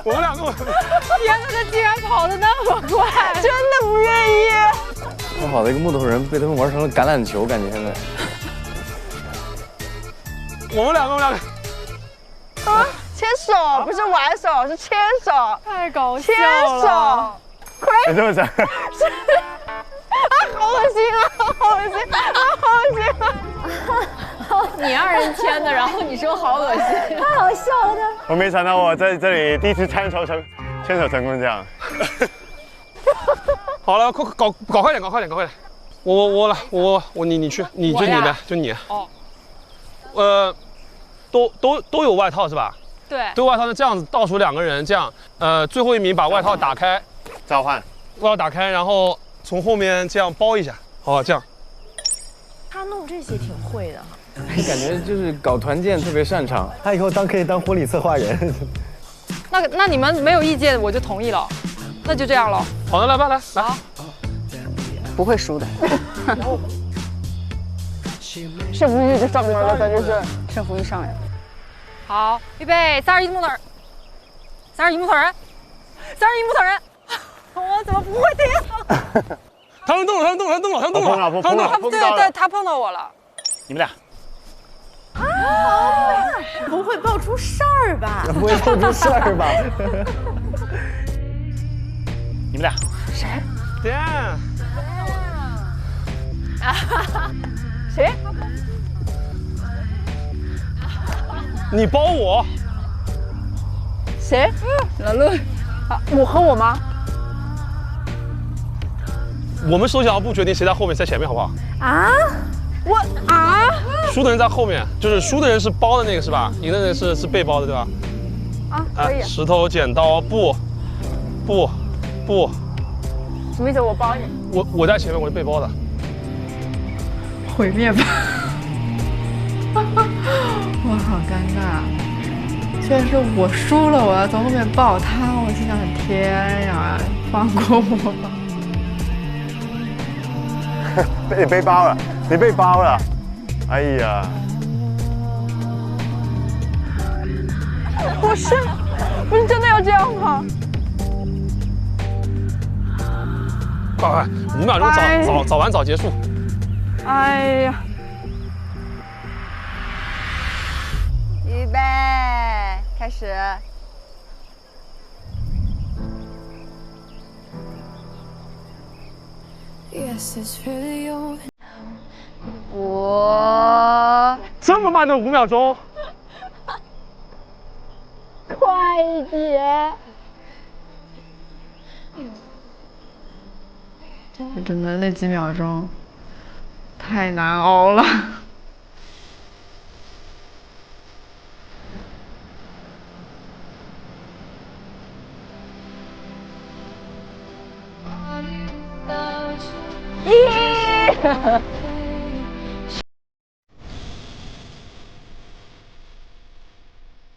我们两个，天哪，他竟然跑得那么快，真的不愿意。好的一个木头人被他们玩成了橄榄球，感觉现在。我们两个。啊，牵手不是玩手，是牵手，太搞笑了。牵手，你这么讲。啊，好恶心啊，好恶心啊，好恶心啊！你让人牵的，然后你说好恶心，太好笑了。我没想到我在这里第一次牵手成功这样。好了，快搞快点，搞快点。我来，你去，你就你呗，就你。哦。都有外套是吧？对。都有外套，那这样子倒数2个人，这样最后一名把外套打开，召唤。外套打开，然后从后面这样包一下，好吧？这样。他弄这些挺会的哈。感觉就是搞团建特别擅长。他以后可以当婚礼策划人。那你们没有意见，我就同意了。那就这样了。好的，来吧，来。不会输的。胜负欲就上面了，咱就是胜负欲上来了。好，预备，3、2、1，木头人，3、2、1，木头人，3、2、1，木头人。我怎么不会停？他们动了，对，他碰到我了。你们俩。不会爆出事儿吧？不会爆出事儿吧？你们俩。谁？对。谁？你包我。谁？老陆。我和我吗？我们手脚不决定谁在后面，谁在前面，好不好？啊？输的人在后面，就是输的人是包的那个是吧？赢的人是被包的对吧？可以。石头剪刀布。什么意思？我包你。我在前面，我是被包的。毁灭吧！我好尴尬。虽然是我输了，我要从后面抱他，我心想天呀，放过我吧！你被包了，你被包了！哎呀！不是真的要这样吗？快，5秒钟早完早结束。哎呀！预备，开始。我这么慢的5秒钟，快一点！真的那几秒钟太难熬了。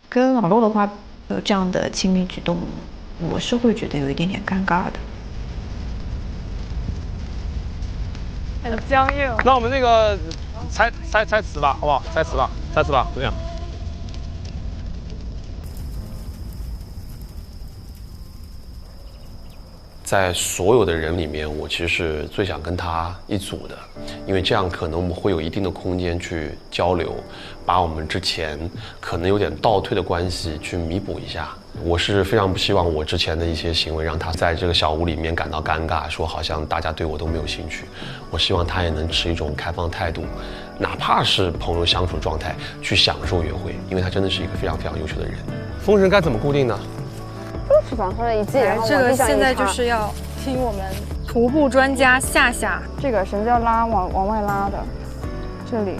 跟老陆的话有这样的亲密举动，我是会觉得有一点点尴尬的。很僵硬。那我们那个猜词吧，好不好？猜词吧，怎么样？在所有的人里面，我其实是最想跟他一组的，因为这样可能我们会有一定的空间去交流，把我们之前可能有点倒退的关系去弥补一下。我是非常不希望我之前的一些行为让他在这个小屋里面感到尴尬，说好像大家对我都没有兴趣。我希望他也能持一种开放态度，哪怕是朋友相处状态去享受约会，因为他真的是一个非常非常优秀的人。风绳该怎么固定呢？就是绑上了一系，然后这个现在就是要听我们徒步专家夏，这个绳子要拉往外拉的，这里。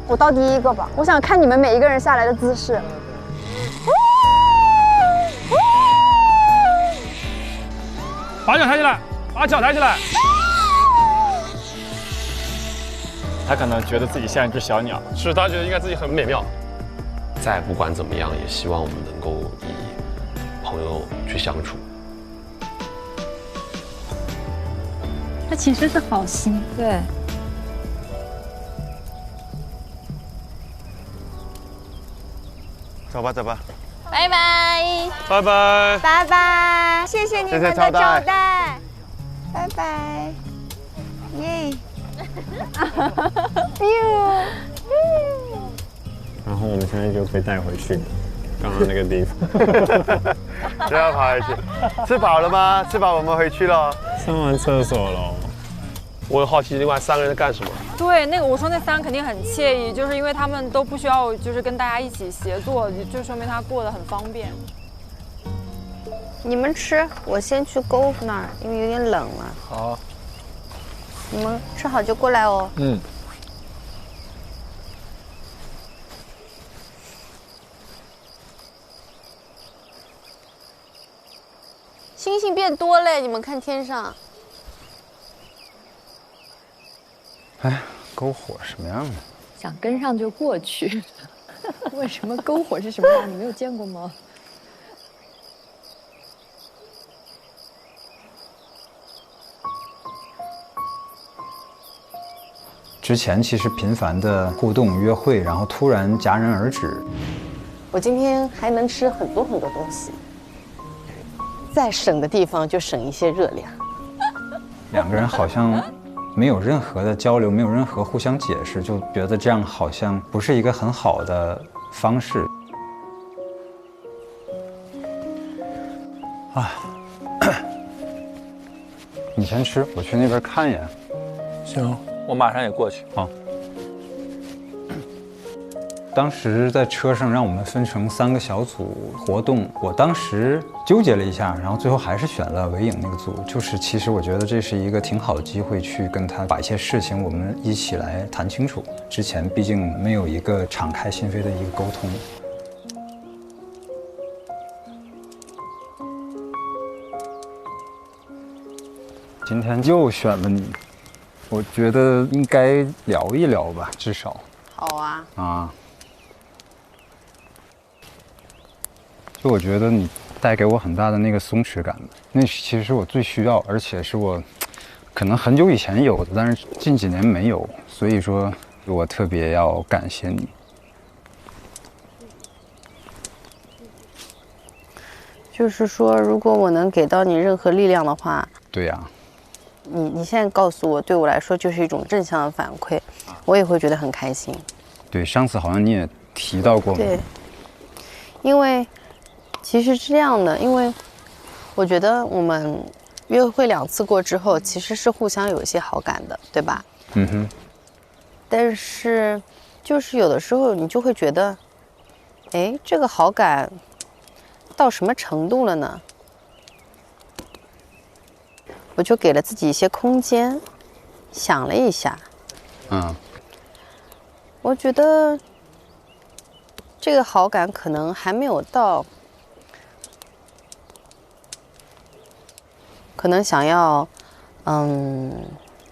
我到第一个吧，我想看你们每一个人下来的姿势。把脚抬起来，把脚抬起来。他可能觉得自己像一只小鸟，是他觉得应该自己很美妙。再不管怎么样，也希望我们能够以朋友去相处。他其实是好心，对。走吧，走吧。拜拜。拜拜。拜拜，谢谢你们的招待。拜拜。耶！然后我们现在就被带回去刚刚那个地方，就要跑回去。吃饱了吗？吃饱我们回去了。上完厕所了。我很好奇，另外3个人在干什么？对，那个我说那3人肯定很惬意，就是因为他们都不需要就是跟大家一起协作，就说明他过得很方便。你们吃，我先去篝火那儿，因为有点冷了。好。你们吃好就过来哦。嗯。星星变多嘞，你们看天上。哎，篝火什么样的？想跟上就过去。为什么篝火是什么样？你没有见过吗？之前其实频繁的互动约会，然后突然戛然而止。我今天还能吃很多很多东西，再省的地方就省一些热量。2个人好像没有任何的交流，没有任何互相解释，就觉得这样好像不是一个很好的方式。啊，你先吃，我去那边看一眼。行，我马上也过去。好。当时在车上让我们分成3个小组活动，我当时纠结了一下，然后最后还是选了韦影那个组。就是其实我觉得这是一个挺好的机会，去跟他把一些事情我们一起来谈清楚。之前毕竟没有一个敞开心扉的一个沟通。今天又选了你，我觉得应该聊一聊吧，至少。好啊。啊。就我觉得你带给我很大的那个松弛感，那其实是我最需要，而且是我可能很久以前有的，但是近几年没有，所以说我特别要感谢你。就是说，如果我能给到你任何力量的话，对呀。你现在告诉我，对我来说就是一种正向的反馈，我也会觉得很开心。对，上次好像你也提到过。对，因为其实是这样的，因为我觉得我们约会2次过之后，其实是互相有一些好感的，对吧？嗯哼。但是就是有的时候你就会觉得，哎，这个好感到什么程度了呢？我就给了自己一些空间，想了一下，我觉得这个好感可能还没有到，可能想要，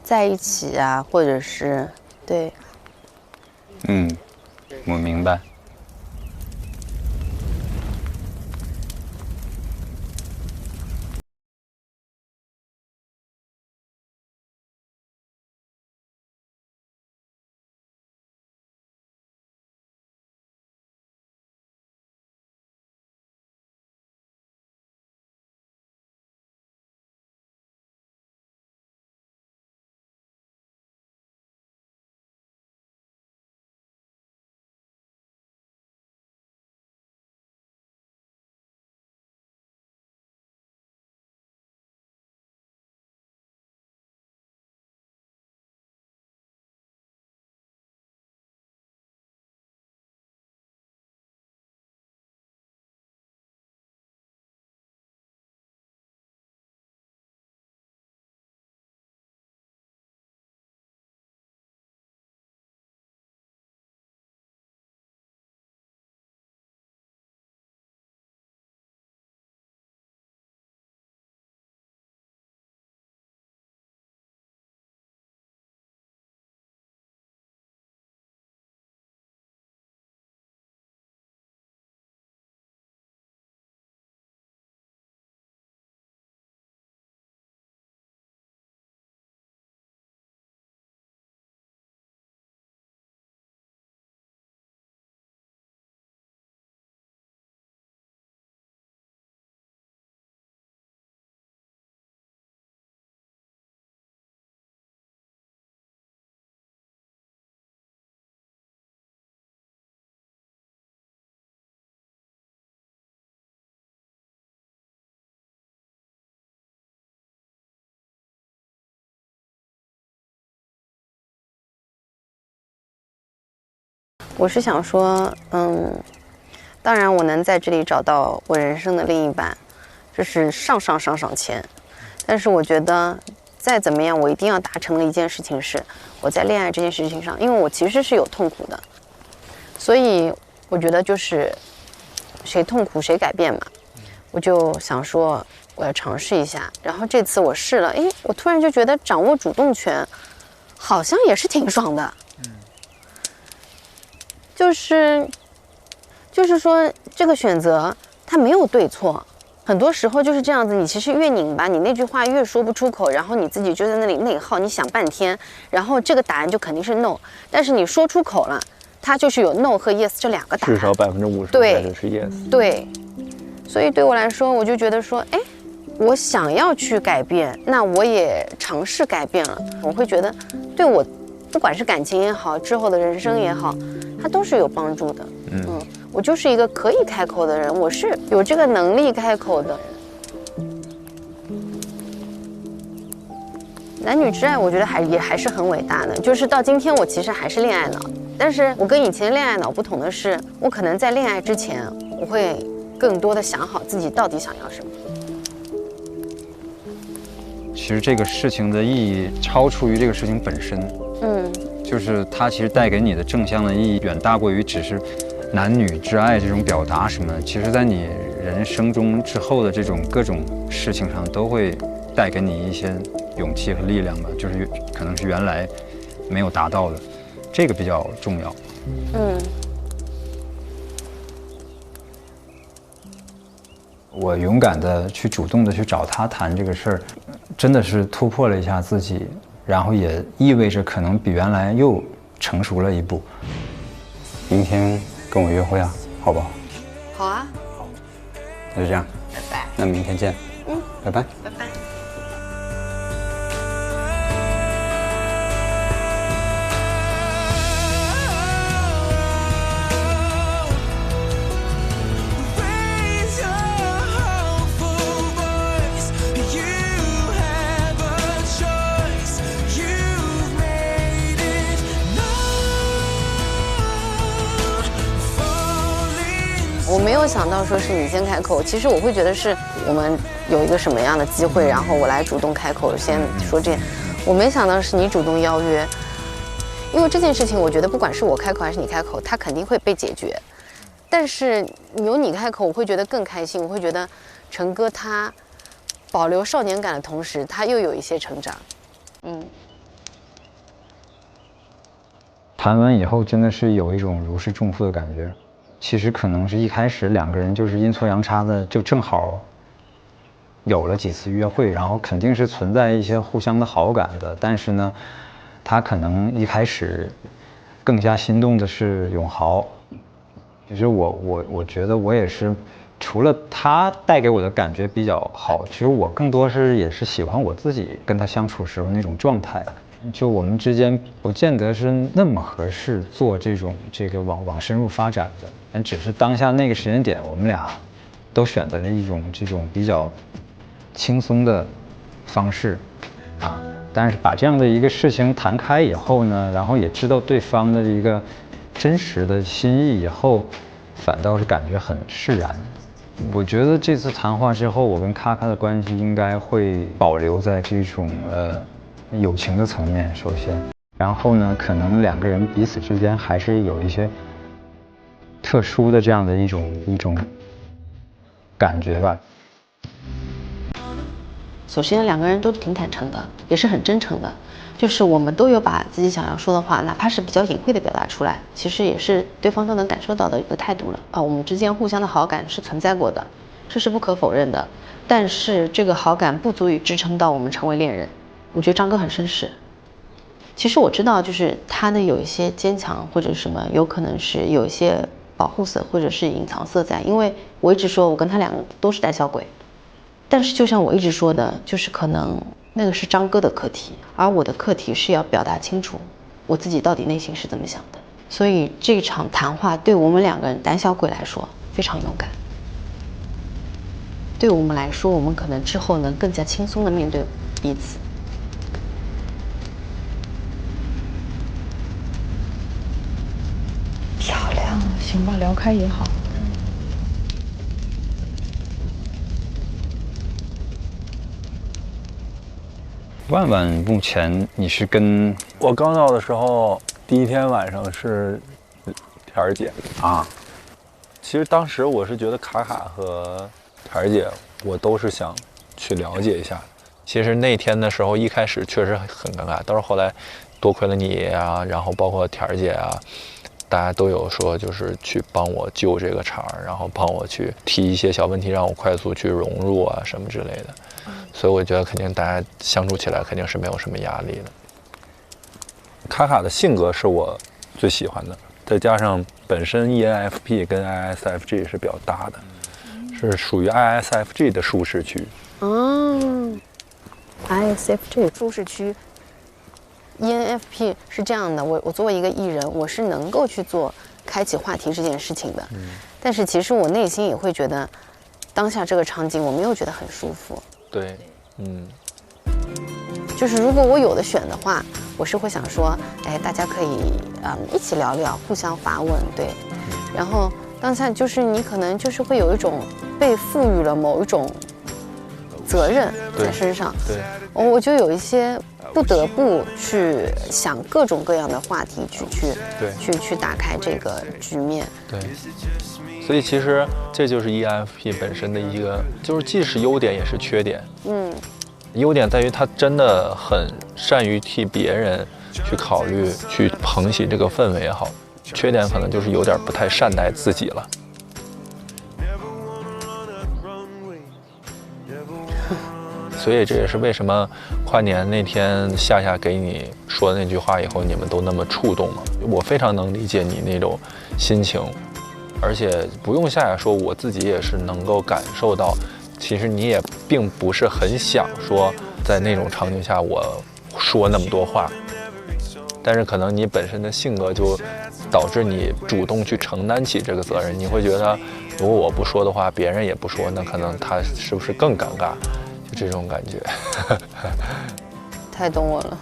在一起啊，或者是对，我明白。我是想说，当然我能在这里找到我人生的另一半，这是上签。但是我觉得再怎么样，我一定要达成的一件事情是，我在恋爱这件事情上，因为我其实是有痛苦的，所以我觉得就是谁痛苦谁改变嘛。我就想说我要尝试一下，然后这次我试了，我突然就觉得掌握主动权好像也是挺爽的。就是说这个选择它没有对错，很多时候就是这样子，你其实越拧巴，你那句话越说不出口，然后你自己就在那里内耗，你想半天，然后这个答案就肯定是 no， 但是你说出口了，它就是有 no 和 yes 这2个答案，至少50%对是 yes。对，所以对我来说，我就觉得说，我想要去改变，那我也尝试改变了，我会觉得对我不管是感情也好，之后的人生也好，它都是有帮助的。我就是一个可以开口的人，我是有这个能力开口的人。男女之爱，我觉得还是很伟大的。就是到今天，我其实还是恋爱脑，但是我跟以前恋爱脑不同的是，我可能在恋爱之前，我会更多的想好自己到底想要什么。其实这个事情的意义超出于这个事情本身。就是它其实带给你的正向的意义远大过于只是男女之爱这种表达什么的。其实，在你人生中之后的这种各种事情上，都会带给你一些勇气和力量吧。就是可能是原来没有达到的，这个比较重要。我勇敢的去主动的去找他谈这个事儿，真的是突破了一下自己。然后也意味着可能比原来又成熟了一步。明天跟我约会啊，好不好？好啊。那就这样，拜拜。那明天见。拜拜。拜拜。我没有想到说是你先开口，其实我会觉得是我们有一个什么样的机会，然后我来主动开口先说这，我没想到是你主动邀约，因为这件事情我觉得不管是我开口还是你开口，它肯定会被解决，但是由你开口，我会觉得更开心，我会觉得陈哥他保留少年感的同时，他又有一些成长。谈完以后真的是有一种如释重负的感觉。其实可能是一开始2个人就是阴错阳差的，就正好有了几次约会，然后肯定是存在一些互相的好感的。但是呢，他可能一开始更加心动的是永豪。其实我觉得我也是，除了他带给我的感觉比较好，其实我更多也是喜欢我自己跟他相处时候那种状态。就我们之间不见得是那么合适做这个往深入发展的，但只是当下那个时间点，我们俩都选择了一种这种比较轻松的方式啊。但是把这样的一个事情谈开以后呢，然后也知道对方的一个真实的心意以后，反倒是感觉很释然。我觉得这次谈话之后，我跟咔咔的关系应该会保留在这种友情的层面，首先，然后呢，可能2个人彼此之间还是有一些特殊的这样的一种感觉吧。首先2个人都挺坦诚的，也是很真诚的，就是我们都有把自己想要说的话，哪怕是比较隐晦的表达出来，其实也是对方都能感受到的一个态度了啊。我们之间互相的好感是存在过的，这是不可否认的，但是这个好感不足以支撑到我们成为恋人。我觉得张哥很绅士。其实我知道，就是他的有一些坚强或者什么，有可能是有一些保护色或者是隐藏色在。因为我一直说我跟他2个都是胆小鬼，但是就像我一直说的，就是可能那个是张哥的课题，而我的课题是要表达清楚我自己到底内心是怎么想的。所以这场谈话对我们2个人胆小鬼来说非常勇敢，对我们来说，我们可能之后能更加轻松地面对彼此。漂行吧，聊开也好。万万目前你是跟我刚到的时候，第一天晚上是田儿姐啊。其实当时我是觉得卡卡和田儿姐，我都是想去了解一下。其实那天的时候，一开始确实很尴尬，但是后来多亏了你啊，然后包括田儿姐啊，大家都有说就是去帮我救这个场，然后帮我去提一些小问题，让我快速去融入啊什么之类的。所以我觉得肯定大家相处起来肯定是没有什么压力的。卡卡的性格是我最喜欢的，再加上本身 ENFP 跟 ISFJ 是比较搭的，是属于 ISFJ 的舒适区。ISFJ 舒适区。ENFP 是这样的，我作为一个艺人，我是能够去做开启话题这件事情的，但是其实我内心也会觉得，当下这个场景我没有觉得很舒服。对，就是如果我有的选的话，我是会想说，哎，大家可以一起聊聊，互相发问，对。然后当下就是你可能就是会有一种被赋予了某一种责任在身上，对，我就有一些不得不去想各种各样的话题去打开这个局面。对，所以其实这就是 ENFP 本身的一个，就是既是优点也是缺点。优点在于他真的很善于替别人去考虑，去捧起这个氛围也好。缺点可能就是有点不太善待自己了。所以这也是为什么跨年那天夏夏给你说那句话以后，你们都那么触动了。我非常能理解你那种心情，而且不用夏夏说，我自己也是能够感受到，其实你也并不是很想说在那种场景下我说那么多话，但是可能你本身的性格就导致你主动去承担起这个责任。你会觉得，如果我不说的话，别人也不说，那可能他是不是更尴尬？就这种感觉。太懂我了。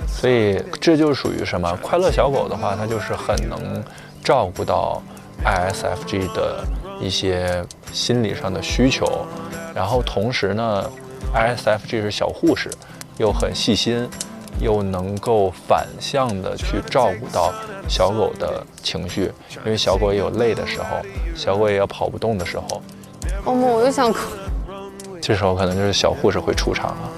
所以这就属于什么？快乐小狗的话，它就是很能照顾到 ISFJ 的一些心理上的需求，然后同时呢 ，ISFJ 是小护士，又很细心，又能够反向的去照顾到小狗的情绪，因为小狗也有累的时候，小狗也有跑不动的时候。欧梦，我又想哭。这时候可能就是小护士会出场了。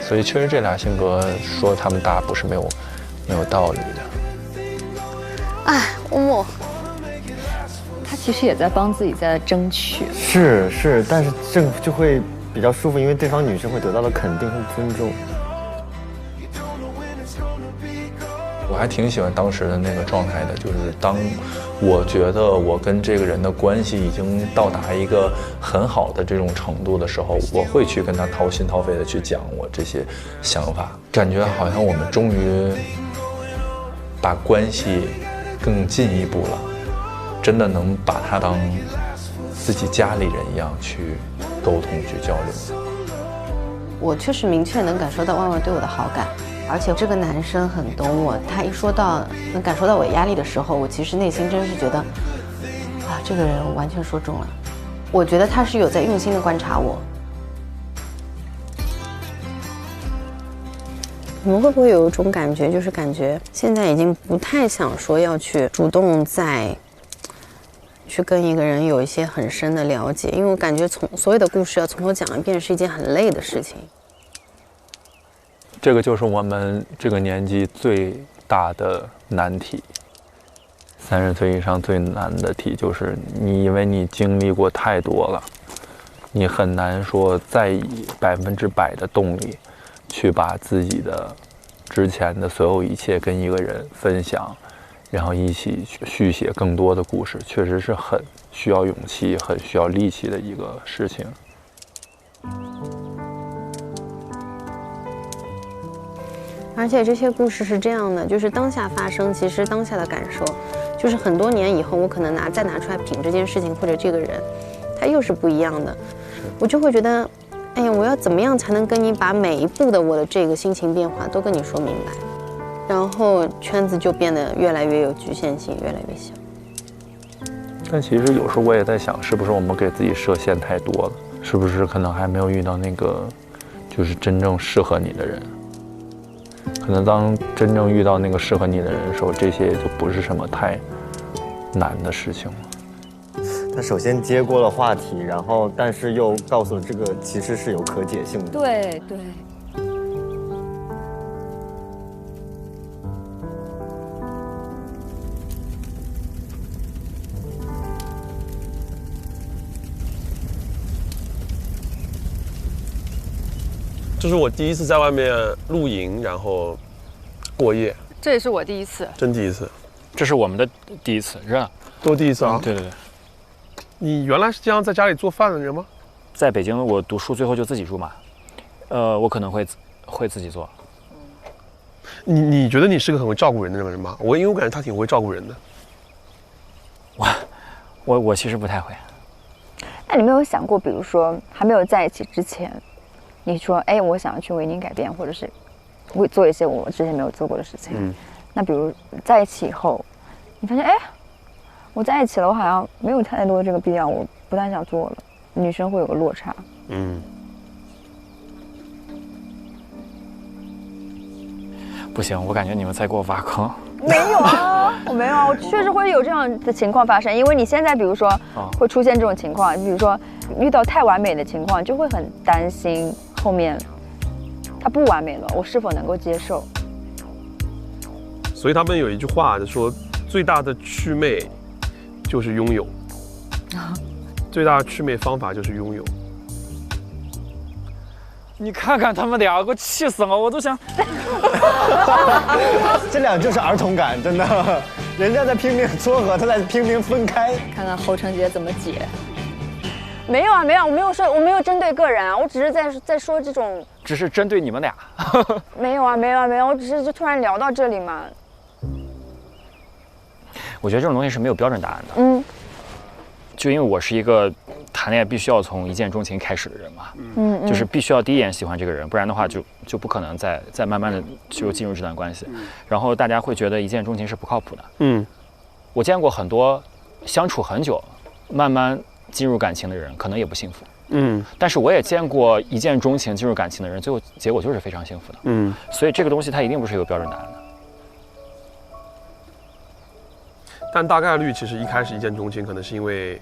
所以确实这俩性格说他们搭不是没有道理的。哎，欧梦，他其实也在帮自己在争取。是，但是这个就会比较舒服，因为对方女生会得到的肯定和尊重。我还挺喜欢当时的那个状态的，就是当我觉得我跟这个人的关系已经到达一个很好的这种程度的时候，我会去跟他掏心掏肺的去讲我这些想法，感觉好像我们终于把关系更进一步了，真的能把他当自己家里人一样去沟通去交流。我确实明确能感受到万万对我的好感，而且这个男生很懂我，他一说到能感受到我压力的时候，我其实内心真是觉得啊，这个人完全说中了。我觉得他是有在用心的观察我。你们会不会有一种感觉，就是感觉现在已经不太想说要去主动再去跟一个人有一些很深的了解，因为我感觉所有的故事要从头讲一遍是一件很累的事情。这个就是我们这个年纪最大的难题。30岁以上最难的题就是因为你经历过太多了，你很难说再以100%的动力去把自己的之前的所有一切跟一个人分享，然后一起续写更多的故事，确实是很需要勇气、很需要力气的一个事情。而且这些故事是这样的，就是当下发生，其实当下的感受，就是很多年以后，我可能再拿出来品这件事情或者这个人，他又是不一样的，我就会觉得，哎呀，我要怎么样才能跟你把每一步的我的这个心情变化都跟你说明白？然后圈子就变得越来越有局限性，越来越小。但其实有时候我也在想，是不是我们给自己设限太多了？是不是可能还没有遇到那个就是真正适合你的人？可能当真正遇到那个适合你的人的时候，这些就不是什么太难的事情了。他首先接过了话题，然后但是又告诉了这个其实是有可解性的。对对。这是我第一次在外面露营，然后过夜。这也是我第一次，真第一次。这是我们的第一次，是吧？都第一次啊？对对对。你原来是这样在家里做饭的人吗？在北京，我读书最后就自己住嘛，我可能会自己做。你觉得你是个很会照顾人的人吗？因为我感觉他挺会照顾人的。我其实不太会。那你没有想过，比如说还没有在一起之前，你说，哎，我想要去为您改变，或者是会做一些我之前没有做过的事情。那比如在一起以后，你发现，哎，我在一起了，我好像没有太多的这个必要，我不太想做了。女生会有个落差。不行，我感觉你们在给我挖坑。没有啊，我没有啊，我确实会有这样的情况发生。因为你现在比如说会出现这种情况，比如说遇到太完美的情况，就会很担心后面它不完美了，我是否能够接受。所以他们有一句话就说，最大的祛魅就是拥有，最大的祛魅方法就是拥有。你看看他们俩，给我气死了！我都想，这俩就是儿童感，真的，人家在拼命撮合，他在拼命分开。看看侯成杰怎么解。没有啊，没有，我没有针对个人啊，我只是在说这种，只是针对你们俩。没有啊，没有啊，没有，我只是就突然聊到这里嘛。我觉得这种东西是没有标准答案的。就因为我是一个谈恋爱必须要从一见钟情开始的人嘛，就是必须要第一眼喜欢这个人，不然的话就不可能再慢慢的就进入这段关系。然后大家会觉得一见钟情是不靠谱的。我见过很多相处很久，慢慢进入感情的人，可能也不幸福。但是我也见过一见钟情进入感情的人，最后结果就是非常幸福的。所以这个东西它一定不是有标准答案的。但大概率其实一开始一见钟情，可能是因为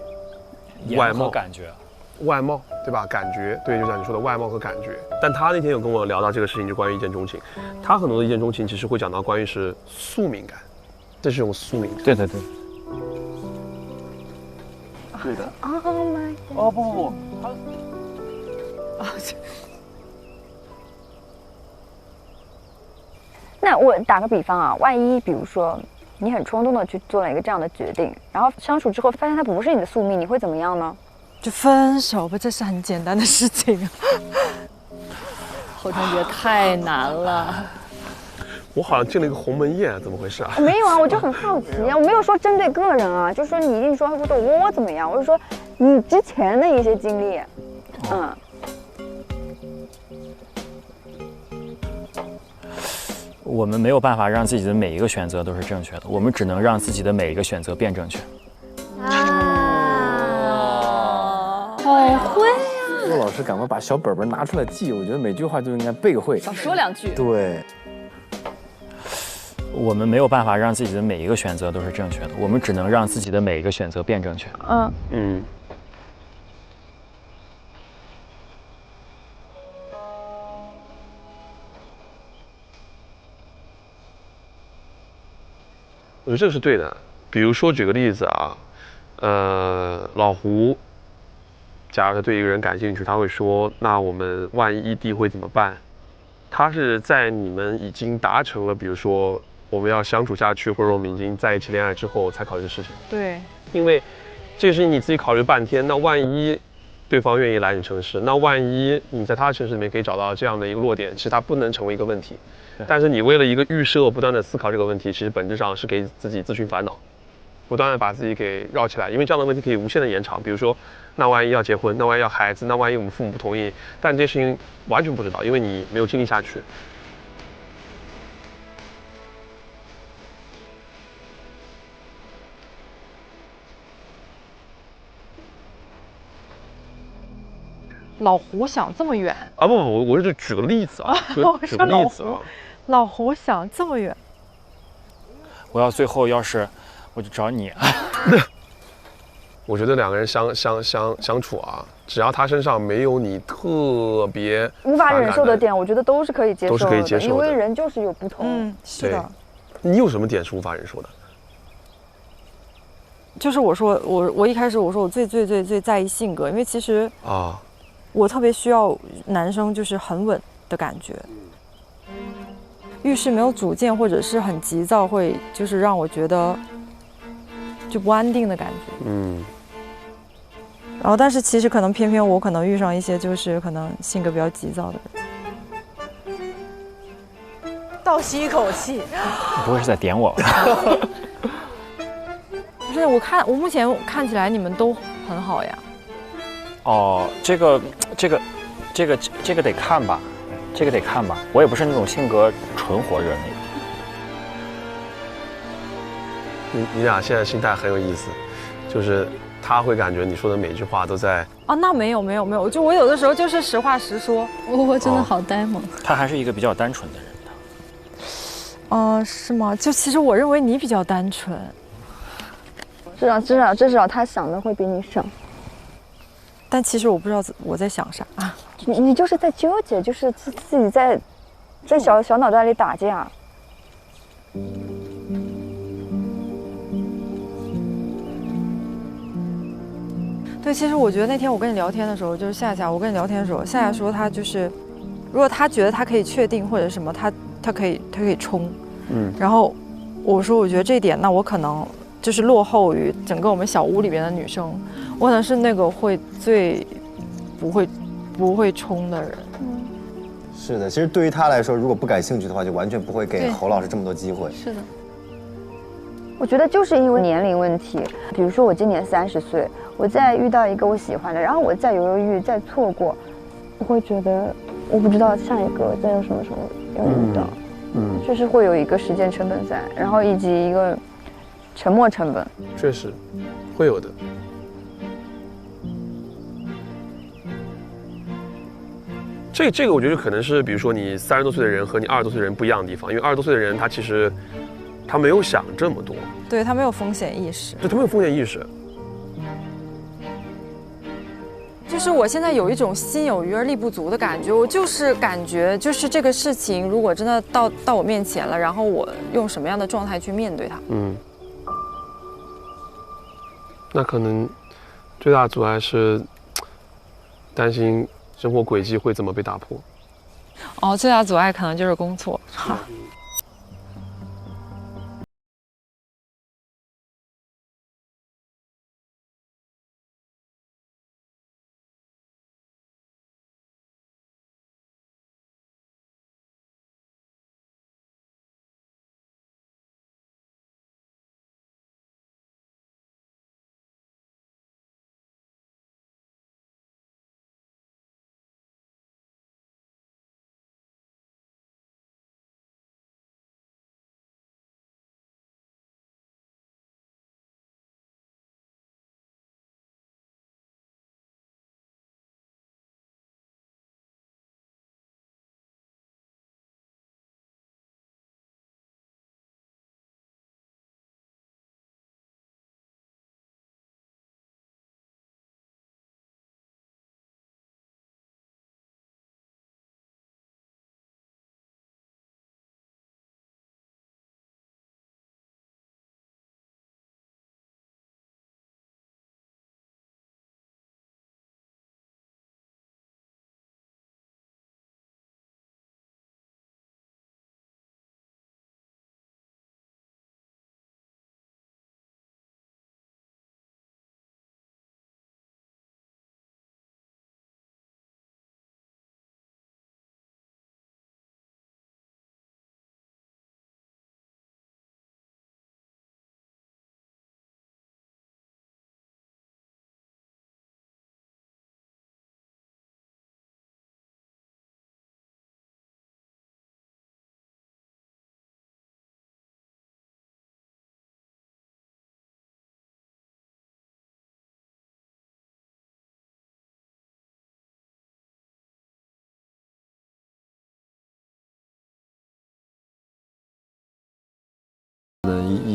外貌感觉，外貌对吧？感觉对，就像你说的外貌和感觉。但他那天有跟我聊到这个事情，就关于一见钟情。他很多的一见钟情其实会讲到关于是宿命感，这是一种宿命感。对对对。对的。Oh my。哦不，那我打个比方啊，万一比如说你很冲动的去做了一个这样的决定，然后相处之后发现它不是你的宿命，你会怎么样呢？就分手吧，这是很简单的事情。侯成杰太难了。我好像进了一个鸿门宴，怎么回事啊？没有啊，我就很好奇啊，我没有说针对个人啊，就说你一定说我怎么样，我是说你之前的一些经历，我们没有办法让自己的每一个选择都是正确的，我们只能让自己的每一个选择变正确。好会啊！骆老师赶快把小本本拿出来记，我觉得每句话就应该背会，少说两句。对。我们没有办法让自己的每一个选择都是正确的，我们只能让自己的每一个选择变正确。我觉得这个是对的。比如说举个例子啊，老胡，假如他对一个人感兴趣，他会说：“那我们万一异地会怎么办？”他是在你们已经达成了，比如说我们要相处下去，或者我们已经在一起恋爱之后才考虑的事情。对，因为这个事情你自己考虑半天，那万一对方愿意来你城市，那万一你在他的城市里面可以找到这样的一个落点，其实它不能成为一个问题。但是你为了一个预设，不断的思考这个问题，其实本质上是给自己自寻烦恼，不断的把自己给绕起来。因为这样的问题可以无限的延长。比如说，那万一要结婚，那万一要孩子，那万一我们父母不同意，但这些事情完全不知道，因为你没有经历下去。老胡想这么远啊？不，我是举个例子啊，举个例子啊。老胡想这么远，我要最后要是我就找你。我觉得两个人相处啊，只要他身上没有你特别无法忍受的点，我觉得都是可以接受的，都是可以接受的，因为人就是有不同。是的。你有什么点是无法忍受的？就是我一开始我说我最在意性格，因为其实我特别需要男生就是很稳的感觉，遇事没有主见或者是很急躁，会就是让我觉得就不安定的感觉。然后但是其实可能偏偏我可能遇上一些就是可能性格比较急躁的人。倒吸一口气，你不会是在点我吧？不是，我目前看起来你们都很好呀。哦，这个得看吧，这个得看吧。我也不是那种性格纯火热那种。你俩现在心态很有意思，就是他会感觉你说的每句话都在那没有，就我有的时候就是实话实说。我真的好呆萌。他还是一个比较单纯的人。是吗？就其实我认为你比较单纯。至少他想的会比你省。但其实我不知道我在想啥。你就是在纠结，就是自己在小脑袋里打架。对，其实我觉得那天我跟你聊天的时候，就是夏夏，我跟你聊天的时候，夏夏说他就是，如果他觉得他可以确定或者什么，他可以冲。然后我说我觉得这一点，那我可能就是落后于整个我们小屋里边的女生，我可能是那个会最不会冲的人。是的，其实对于他来说，如果不感兴趣的话，就完全不会给侯老师这么多机会。是的。我觉得就是因为年龄问题，比如说我今年30岁，我再遇到一个我喜欢的，然后我再犹豫再错过，我会觉得我不知道下一个再有什么时候要遇到。就是会有一个时间成本在，然后以及一个沉没成本。确实会有的。这个我觉得可能是，比如说你30多岁的人和你20多岁的人不一样的地方，因为20多岁的人他其实他没有想这么多，对，他没有风险意识，对，他没有风险意识。就是我现在有一种心有余而力不足的感觉，我就是感觉就是这个事情如果真的到我面前了，然后我用什么样的状态去面对它？那可能最大的阻碍是担心生活轨迹会怎么被打破。最大的阻碍可能就是工作。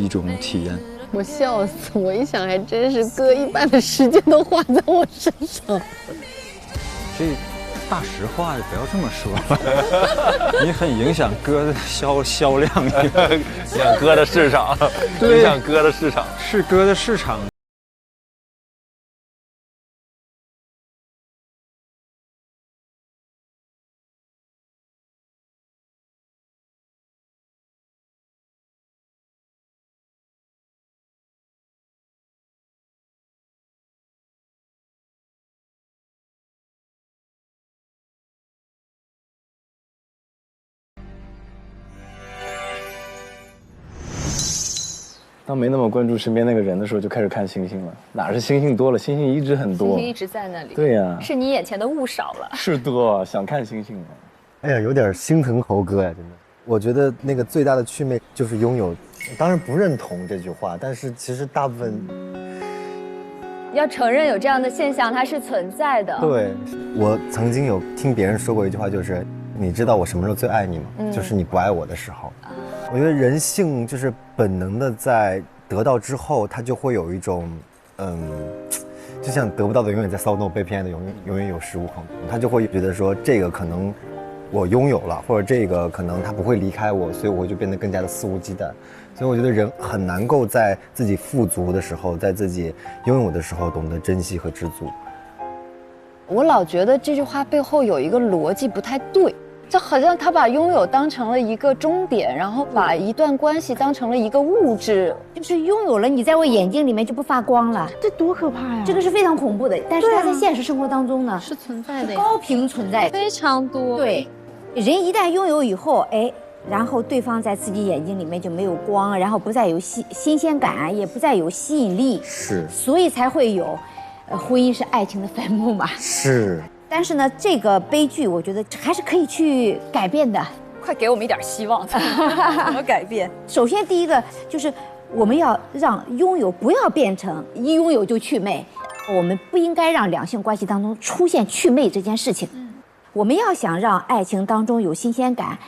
一种体验。我笑死，我一想还真是哥一半的时间都花在我身上。这大实话不要这么说，你很影响歌的销量，影响歌的市场，影响歌的市场，是歌的市场。当没那么关注身边那个人的时候，就开始看星星了。哪是星星多了，星星一直很多。星星一直在那里。对呀，是你眼前的物少了。是的，想看星星了。哎呀，有点心疼猴哥呀，真的。我觉得那个最大的趣味就是拥有。当然不认同这句话，但是其实大部分要承认有这样的现象，它是存在的。对，我曾经有听别人说过一句话，就是你知道我什么时候最爱你吗？就是你不爱我的时候。我觉得人性就是本能的，在得到之后，他就会有一种，就像得不到的永远在骚动，被偏爱的永远有恃无恐。他就会觉得说，这个可能我拥有了，或者这个可能他不会离开我，所以我就变得更加的肆无忌惮。所以我觉得人很难够在自己富足的时候，在自己拥有的时候，懂得珍惜和知足。我老觉得这句话背后有一个逻辑不太对。就好像他把拥有当成了一个终点，然后把一段关系当成了一个物质，就是拥有了，你在我眼睛里面就不发光了，这多可怕呀！这个是非常恐怖的，但是它在现实生活当中呢是存在的，高频存在，非常多。对，人一旦拥有以后，哎，然后对方在自己眼睛里面就没有光，然后不再有新鲜感，也不再有吸引力，是，所以才会有，婚姻是爱情的坟墓嘛。是。但是呢，这个悲剧我觉得还是可以去改变的。快给我们一点希望，怎么改变？首先，第一个就是我们要让拥有不要变成一拥有就祛魅，我们不应该让两性关系当中出现祛魅这件事情。我们要想让爱情当中有新鲜感，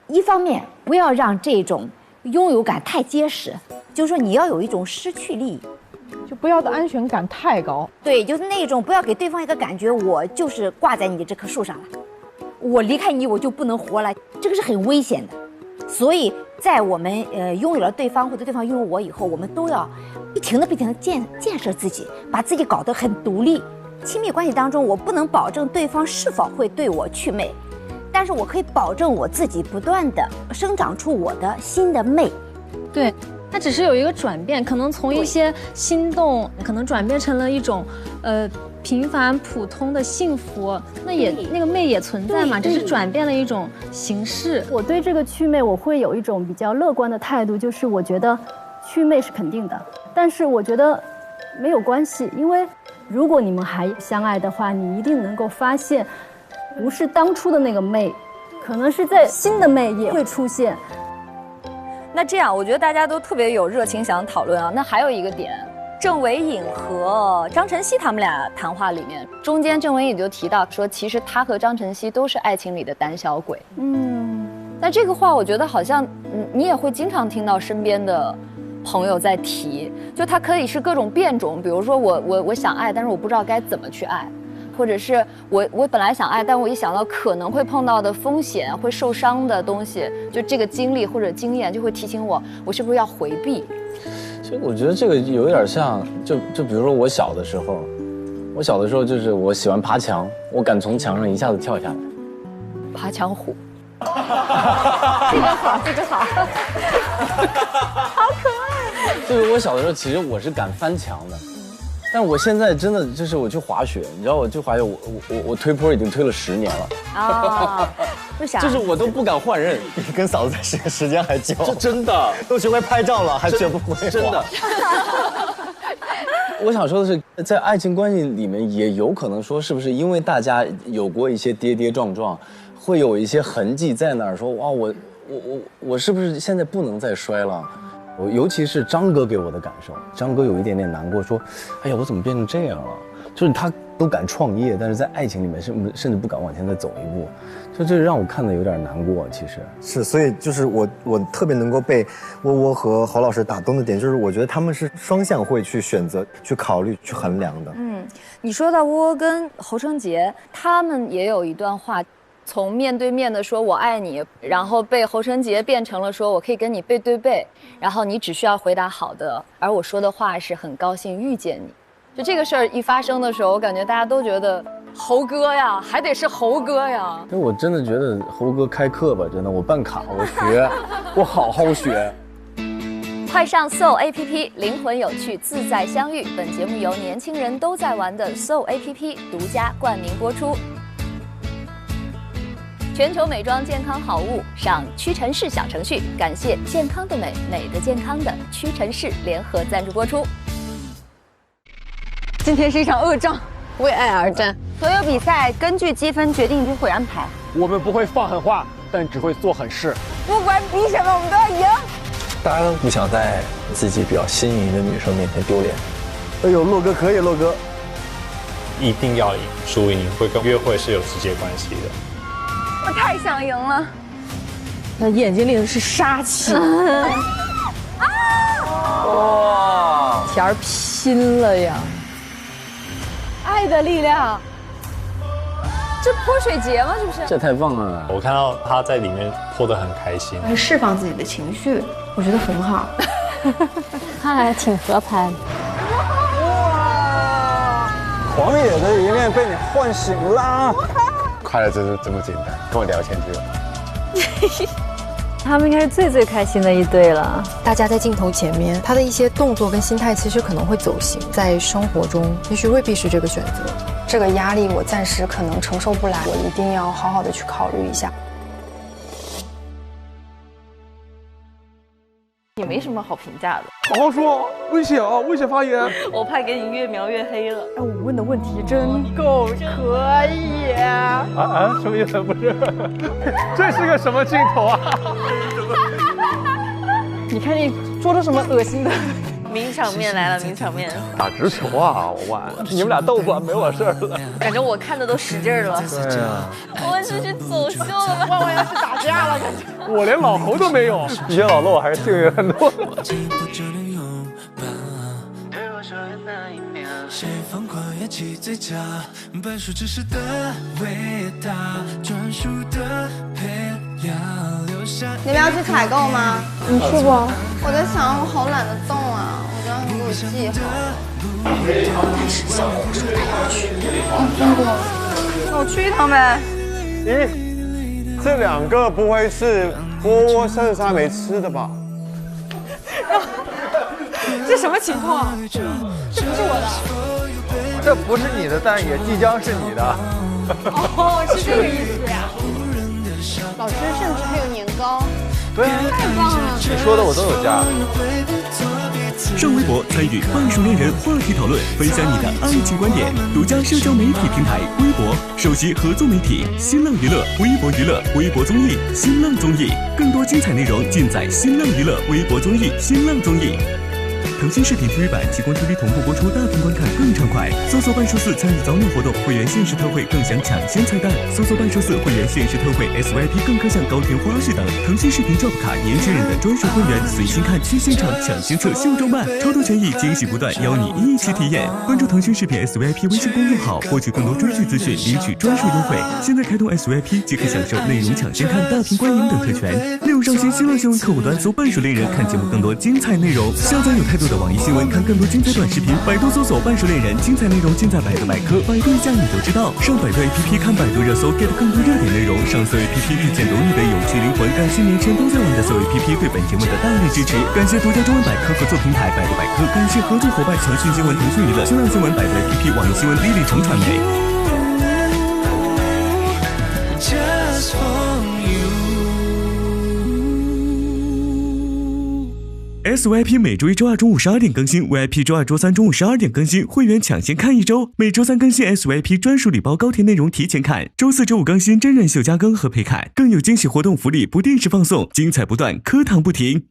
一方面不要让这种拥有感太结实，就是说你要有一种失去力。就不要的安全感太高，对，就是那种不要给对方一个感觉，我就是挂在你这棵树上了，我离开你我就不能活了，这个是很危险的。所以在我们拥有了对方或者对方拥有我以后，我们都要不停的建设自己，把自己搞得很独立。亲密关系当中，我不能保证对方是否会对我祛魅，但是我可以保证我自己不断的生长出我的新的魅。对。它只是有一个转变，可能从一些心动，可能转变成了一种，平凡普通的幸福。那个魅也存在嘛，只是转变了一种形式。我对这个祛魅，我会有一种比较乐观的态度，就是我觉得祛魅是肯定的，但是我觉得没有关系，因为如果你们还相爱的话，你一定能够发现，不是当初的那个魅，可能是在新的魅也会出现。那这样，我觉得大家都特别有热情想讨论啊。那还有一个点，郑维颖和张晨曦他们俩谈话里面，中间郑维颖就提到说，其实他和张晨曦都是爱情里的胆小鬼。那这个话我觉得好像，你也会经常听到身边的朋友在提，就他可以是各种变种，比如说我想爱，但是我不知道该怎么去爱。或者是我本来想爱，但我一想到可能会碰到的风险、会受伤的东西，就这个经历或者经验就会提醒我是不是要回避。其实我觉得这个有点像，就比如说我小的时候就是我喜欢爬墙，我敢从墙上一下子跳下来，爬墙虎。这个好，这个好，好可爱。就是我小的时候，其实我是敢翻墙的。但我现在真的就是我去滑雪，你知道我去滑雪，我推坡已经推了10年了啊！为啥？就是我都不敢换刃，比跟嫂子在时间还久。这真的都学会拍照了，还学不会。真的。我想说的是，在爱情关系里面，也有可能说，是不是因为大家有过一些跌跌撞撞，会有一些痕迹在那儿，说哇，我是不是现在不能再摔了？尤其是张哥给我的感受，张哥有一点点难过，说：“哎呀，我怎么变成这样了？”就是他都敢创业，但是在爱情里面甚至不敢往前再走一步，就这让我看得有点难过。其实是，所以就是我特别能够被窝窝和侯老师打动的点，就是我觉得他们是双向会去选择、去考虑、去衡量的。你说到窝窝跟侯成杰，他们也有一段话，从面对面的说我爱你，然后被侯成杰变成了说我可以跟你背对背，然后你只需要回答好的，而我说的话是很高兴遇见你。就这个事儿一发生的时候，我感觉大家都觉得侯哥呀，还得是侯哥呀。我真的觉得侯哥开课吧，真的，我办卡，我学，我好好学。快上 Soul APP， 灵魂有趣，自在相遇。本节目由年轻人都在玩的 Soul APP 独家冠名播出。全球美妆健康好物，上屈臣氏小程序。感谢健康的美，美的健康的屈臣氏联合赞助播出。今天是一场恶仗，为爱而战。所有比赛根据积分决定入会安排。我们不会放狠话，但只会做狠事。不管比什么，我们都要赢。大家都不想在自己比较心仪的女生面前丢脸。哎呦，洛哥可以，洛哥，一定要赢，输赢会跟约会是有直接关系的。我太想赢了。那眼睛里的是杀气。哇！田儿拼了呀！爱的力量，这泼水节吗？是不是？这太棒了！我看到他在里面泼得很开心，释放自己的情绪，我觉得很好。他还挺合拍的。哇！狂野的一面被你唤醒啦！快乐就是这么简单，跟我聊天就有。他们应该是最开心的一对了。大家在镜头前面，他的一些动作跟心态其实可能会走形，在生活中也许未必是这个选择。这个压力我暂时可能承受不来，我一定要好好的去考虑一下。也没什么好评价的。好好说，危险啊，危险发言。我怕给你越描越黑了。哎，我问的问题真够可以。什么意思？不是，这是个什么镜头啊？你看你说出什么恶心的？名场面来了，名场面。打直球啊，我万，你们俩斗吧，没我事儿了。感觉我看的都使劲了。对啊。我们是去走秀的吗？万万要去打架了，感觉。我连老侯都没有，比起老骆还是幸运很多。谁疯狂也起最佳，半数知识的伟大，专属的配料留下。你们要去采购吗？你去不？我在想，我好懒得动啊，我刚刚给我记好。但是小红说她要去。那我去一趟呗。咦，这两个不会是窝窝剩下没吃的吧？这什么情况？这不是我的。这不是你的，但也即将是你的。哦，是这个意思呀。老师甚至还有年糕。对，太棒了！你说的我都有加。上微博参与半熟恋人话题讨论，分享你的爱情观点。独家社交媒体平台微博，首席合作媒体新浪娱乐、微博娱乐、微博综艺、新浪综艺，更多精彩内容尽在新浪娱乐、微博综艺、新浪综艺。腾讯视频 TV 版极光 TV 同步播出，大屏观看更畅快。搜索半数4参与早鸟活动，会员限时特惠更享抢先菜单。搜索半数4会员限时特惠 SYP 更可享高甜花絮等。腾讯视频 Job 卡年轻人的专属会员，随心看去现场抢先测秀装扮，超多权益惊喜不断，邀你一起体验。关注腾讯视频 SYP 微信公众号，获取更多追剧资讯，领取专属优惠。现在开通 SYP 即可享受内容抢先看、大屏观影等特权。内容上新新浪新闻客户端搜半熟恋人，看节目更多精彩内容。下载有态度的网易新闻，看更多精彩短视频。百度搜索半熟恋人，精彩内容尽在百度百科，百度一下你就知道。上百度 APP 看百度热搜 ，get 更多热点内容。上搜 APP 遇见懂你的有趣灵魂。感谢年轻人都在玩的搜 APP 对本节目的大力支持。感谢独家中文百科合作平台百度百科。感谢合作伙伴腾讯新闻、腾讯娱乐、新浪新闻、百度 APP、网易新闻、丽丽城传媒。SYP 每周一、周二中午12点更新 ，VIP 周二、周三中午12点更新，会员抢先看一周。每周三更新 SYP 专属礼包高甜内容提前看，周四、周五更新真人秀加更和陪看，更有惊喜活动福利不定时放送，精彩不断，课堂不停。